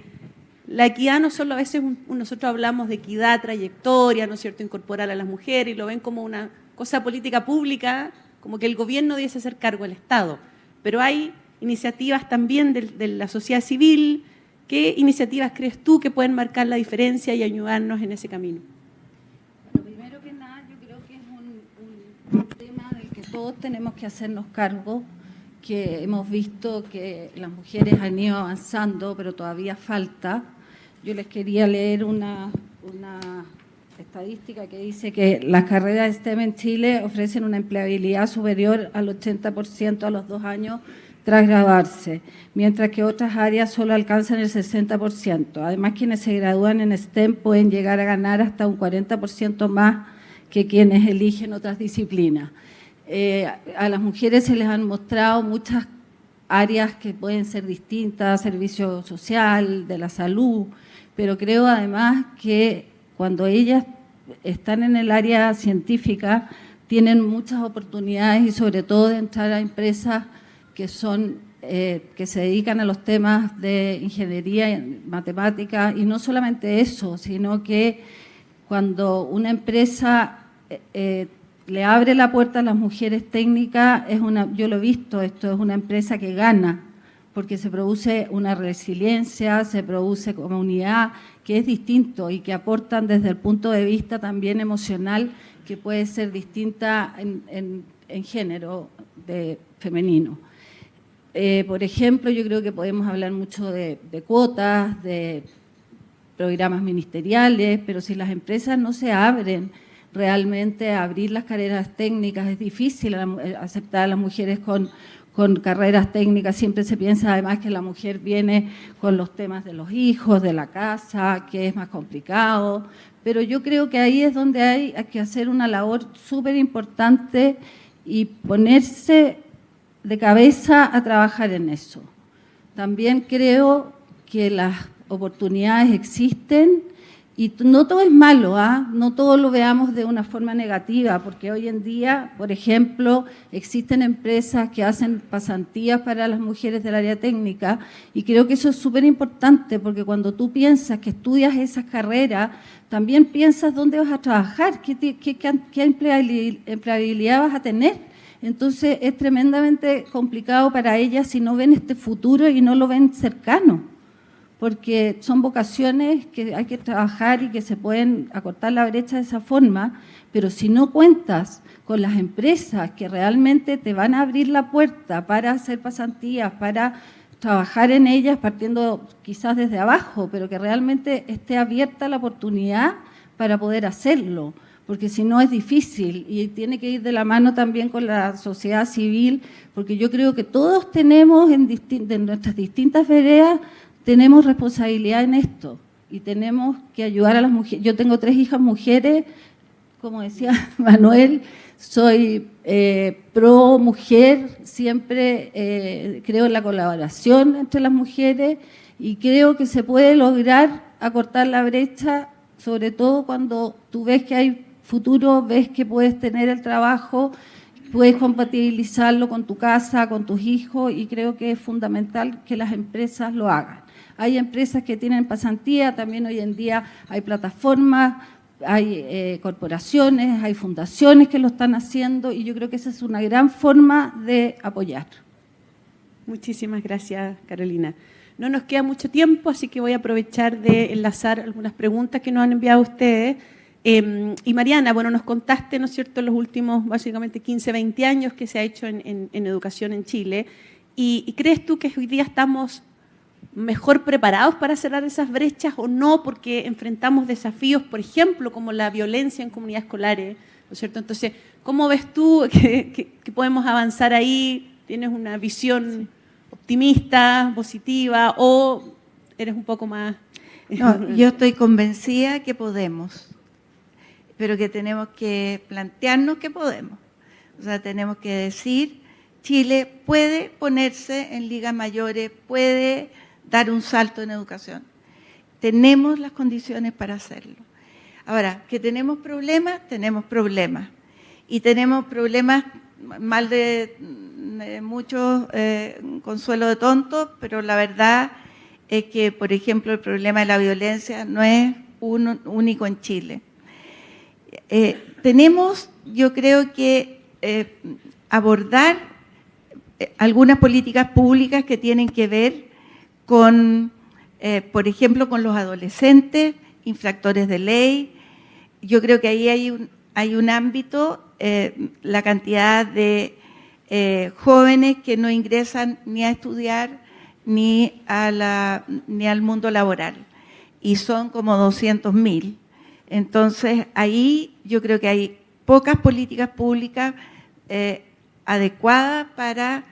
la equidad no solo a veces, nosotros hablamos de equidad, trayectoria, ¿no es cierto?, incorporar a las mujeres, y lo ven como una cosa política pública, como que el gobierno debiese hacer cargo del Estado. Pero hay iniciativas también de la sociedad civil. ¿Qué iniciativas crees tú que pueden marcar la diferencia y ayudarnos en ese camino? Bueno, primero que nada, yo creo que es un tema del que todos tenemos que hacernos cargo, que hemos visto que las mujeres han ido avanzando, pero todavía falta. Yo les quería leer una estadística que dice que las carreras STEM en Chile ofrecen una empleabilidad superior al 80% a los 2 años tras graduarse, mientras que otras áreas solo alcanzan el 60%. Además, quienes se gradúan en STEM pueden llegar a ganar hasta un 40% más que quienes eligen otras disciplinas. A las mujeres se les han mostrado muchas áreas que pueden ser distintas, servicio social, de la salud, pero creo además que cuando ellas están en el área científica tienen muchas oportunidades y sobre todo de entrar a empresas que se dedican a los temas de ingeniería, matemática, y no solamente eso, sino que cuando una empresa le abre la puerta a las mujeres técnicas, yo lo he visto, esto es una empresa que gana, porque se produce una resiliencia, se produce comunidad, que es distinto y que aportan desde el punto de vista también emocional, que puede ser distinta en género femenino. Por ejemplo, yo creo que podemos hablar mucho de cuotas, de programas ministeriales, pero si las empresas no se abren realmente a abrir las carreras técnicas, es difícil aceptar a las mujeres con carreras técnicas. Siempre se piensa además que la mujer viene con los temas de los hijos, de la casa, que es más complicado, pero yo creo que ahí es donde hay que hacer una labor súper importante y ponerse de cabeza a trabajar en eso. También creo que las oportunidades existen y no todo es malo, no todo lo veamos de una forma negativa, porque hoy en día, por ejemplo, existen empresas que hacen pasantías para las mujeres del área técnica y creo que eso es súper importante, porque cuando tú piensas que estudias esas carreras, también piensas dónde vas a trabajar, qué empleabilidad vas a tener. Entonces es tremendamente complicado para ellas si no ven este futuro y no lo ven cercano, porque son vocaciones que hay que trabajar y que se pueden acortar la brecha de esa forma, pero si no cuentas con las empresas que realmente te van a abrir la puerta para hacer pasantías, para trabajar en ellas partiendo quizás desde abajo, pero que realmente esté abierta la oportunidad para poder hacerlo, porque si no es difícil y tiene que ir de la mano también con la sociedad civil, porque yo creo que todos tenemos en nuestras distintas veredas tenemos responsabilidad en esto y tenemos que ayudar a las mujeres. Yo tengo 3 hijas mujeres, como decía Manuel, soy pro mujer, siempre creo en la colaboración entre las mujeres y creo que se puede lograr acortar la brecha, sobre todo cuando tú ves que hay futuro, ves que puedes tener el trabajo, puedes compatibilizarlo con tu casa, con tus hijos y creo que es fundamental que las empresas lo hagan. Hay empresas que tienen pasantía, también hoy en día hay plataformas, hay corporaciones, hay fundaciones que lo están haciendo y yo creo que esa es una gran forma de apoyar. Muchísimas gracias, Carolina. No nos queda mucho tiempo, así que voy a aprovechar de enlazar algunas preguntas que nos han enviado ustedes. Y Mariana, bueno, nos contaste, ¿no es cierto?, los últimos básicamente 15, 20 años que se ha hecho en educación en Chile. ¿Y crees tú que hoy día estamos mejor preparados para cerrar esas brechas o no? Porque enfrentamos desafíos, por ejemplo, como la violencia en comunidades escolares, ¿no es cierto? Entonces, ¿cómo ves tú que podemos avanzar ahí? ¿Tienes una visión optimista, positiva o eres un poco más...? No, yo estoy convencida que podemos, pero que tenemos que plantearnos que podemos. O sea, tenemos que decir, Chile puede ponerse en ligas mayores, puede dar un salto en educación. Tenemos las condiciones para hacerlo. Ahora, que tenemos problemas, y tenemos problemas mal de muchos, consuelo de tontos, pero la verdad es que, por ejemplo, el problema de la violencia no es único en Chile. Tenemos, yo creo que, abordar algunas políticas públicas que tienen que ver con, por ejemplo, con los adolescentes, infractores de ley. Yo creo que ahí hay un ámbito, la cantidad de jóvenes que no ingresan ni a estudiar ni al mundo laboral, y son como 200.000. Entonces, ahí yo creo que hay pocas políticas públicas adecuadas para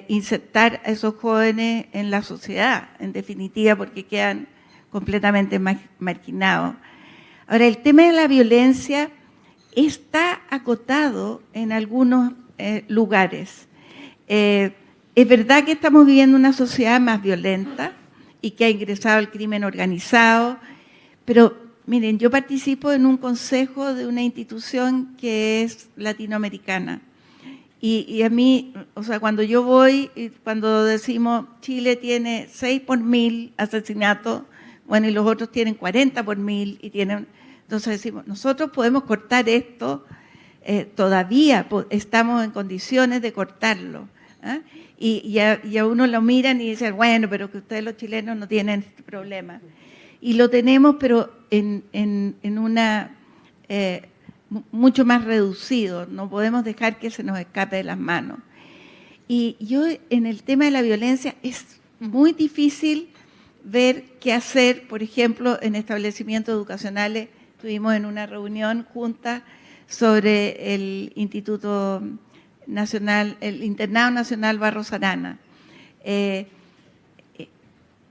insertar a esos jóvenes en la sociedad, en definitiva, porque quedan completamente marginados. Ahora, el tema de la violencia está acotado en algunos lugares. Es verdad que estamos viviendo una sociedad más violenta y que ha ingresado el crimen organizado, pero miren, yo participo en un consejo de una institución que es latinoamericana. Y a mí, o sea, cuando yo voy, cuando decimos Chile tiene 6 por 1000 asesinatos, bueno, y los otros tienen 40 por 1000, entonces decimos, nosotros podemos cortar esto, todavía estamos en condiciones de cortarlo. ¿Eh? Y a uno lo miran y dicen, bueno, pero que ustedes los chilenos no tienen este problema. Y lo tenemos, pero en una mucho más reducido. No podemos dejar que se nos escape de las manos. Y yo, en el tema de la violencia, es muy difícil ver qué hacer. Por ejemplo, en establecimientos educacionales, estuvimos en una reunión junta sobre el Instituto Nacional, el Internado Nacional Barros Arana.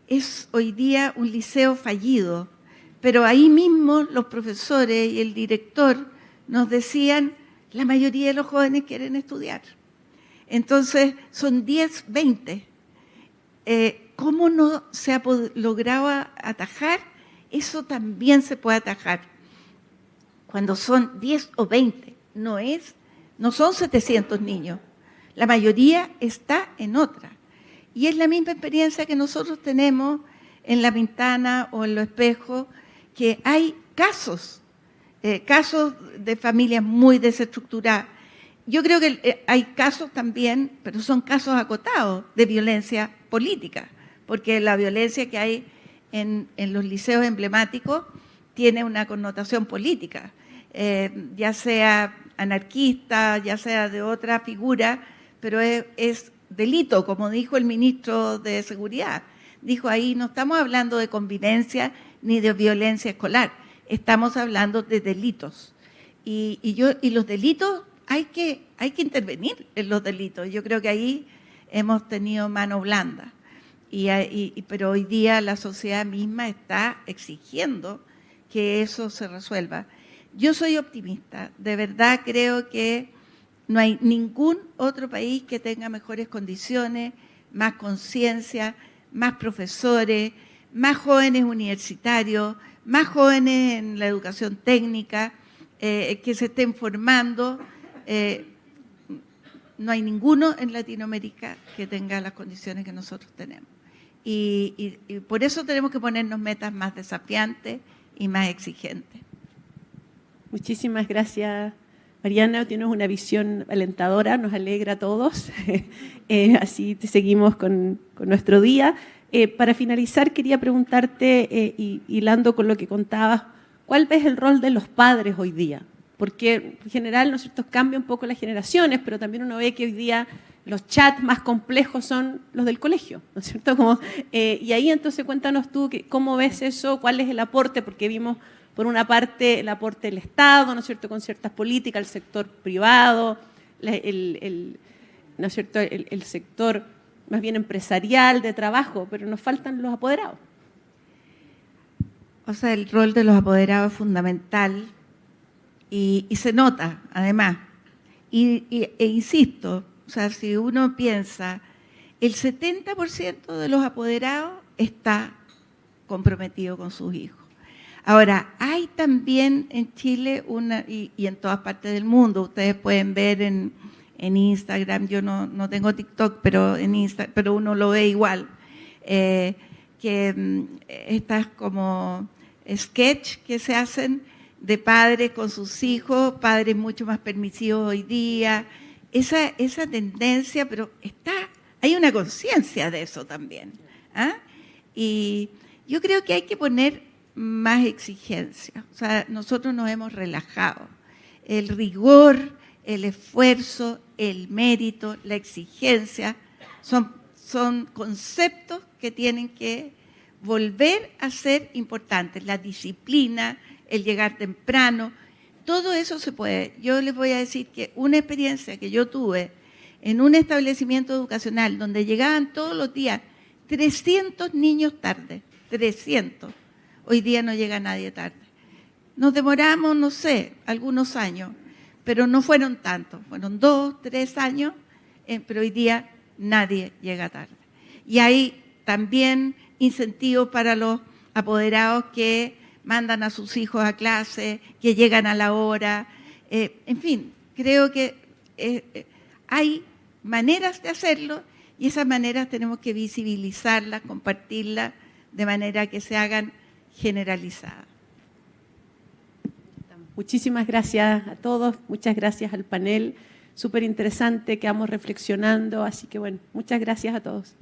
Es hoy día un liceo fallido, pero ahí mismo los profesores y el director nos decían, la mayoría de los jóvenes quieren estudiar. Entonces, son 10, 20. ¿Cómo no se ha logrado atajar? Eso también se puede atajar. Cuando son 10 o 20, no son 700 niños. La mayoría está en otra. Y es la misma experiencia que nosotros tenemos en La Pintana o en Los Espejos, que hay casos de familias muy desestructuradas. Yo creo que hay casos también, pero son casos acotados de violencia política, porque la violencia que hay en los liceos emblemáticos tiene una connotación política, ya sea anarquista, ya sea de otra figura, pero es delito, como dijo el ministro de Seguridad. Dijo ahí, no estamos hablando de convivencia ni de violencia escolar, estamos hablando de delitos. Y los delitos, hay que intervenir en los delitos. Yo creo que ahí hemos tenido mano blanda. Pero hoy día la sociedad misma está exigiendo que eso se resuelva. Yo soy optimista, de verdad creo que no hay ningún otro país que tenga mejores condiciones, más conciencia, más profesores, más jóvenes universitarios, más jóvenes en la educación técnica, que se estén formando. No hay ninguno en Latinoamérica que tenga las condiciones que nosotros tenemos. Y por eso tenemos que ponernos metas más desafiantes y más exigentes. Muchísimas gracias, Mariana. Tienes una visión alentadora, nos alegra a todos. Así te seguimos con nuestro día. Para finalizar, quería preguntarte, hilando con lo que contabas, ¿cuál ves el rol de los padres hoy día? Porque en general, ¿no es cierto?, cambia un poco las generaciones, pero también uno ve que hoy día los chats más complejos son los del colegio, ¿no es cierto? Y ahí entonces cuéntanos tú cómo ves eso, cuál es el aporte, porque vimos por una parte el aporte del Estado, ¿no es cierto?, con ciertas políticas, el sector privado, ¿no es cierto?, el sector más bien empresarial, de trabajo, pero nos faltan los apoderados. O sea, el rol de los apoderados es fundamental y se nota, además. E insisto, o sea, si uno piensa, el 70% de los apoderados está comprometido con sus hijos. Ahora, hay también en Chile y en todas partes del mundo, ustedes pueden ver en Instagram, yo no tengo TikTok, pero pero uno lo ve igual, que estas como sketch que se hacen de padres con sus hijos, padres mucho más permisivos hoy día, esa tendencia, pero hay una conciencia de eso también. ¿Ah? Y yo creo que hay que poner más exigencia. O sea, nosotros nos hemos relajado. El rigor, el esfuerzo, el mérito, la exigencia, son conceptos que tienen que volver a ser importantes. La disciplina, el llegar temprano, todo eso se puede. Yo les voy a decir que una experiencia que yo tuve en un establecimiento educacional donde llegaban todos los días 300 niños tarde, 300. Hoy día no llega nadie tarde. Nos demoramos, no sé, algunos años, pero no fueron tantos, fueron 2, 3 años, pero hoy día nadie llega tarde. Y hay también incentivos para los apoderados que mandan a sus hijos a clase, que llegan a la hora. En fin, creo que hay maneras de hacerlo y esas maneras tenemos que visibilizarlas, compartirlas, de manera que se hagan generalizadas. Muchísimas gracias a todos, muchas gracias al panel, súper interesante, quedamos reflexionando, así que bueno, muchas gracias a todos.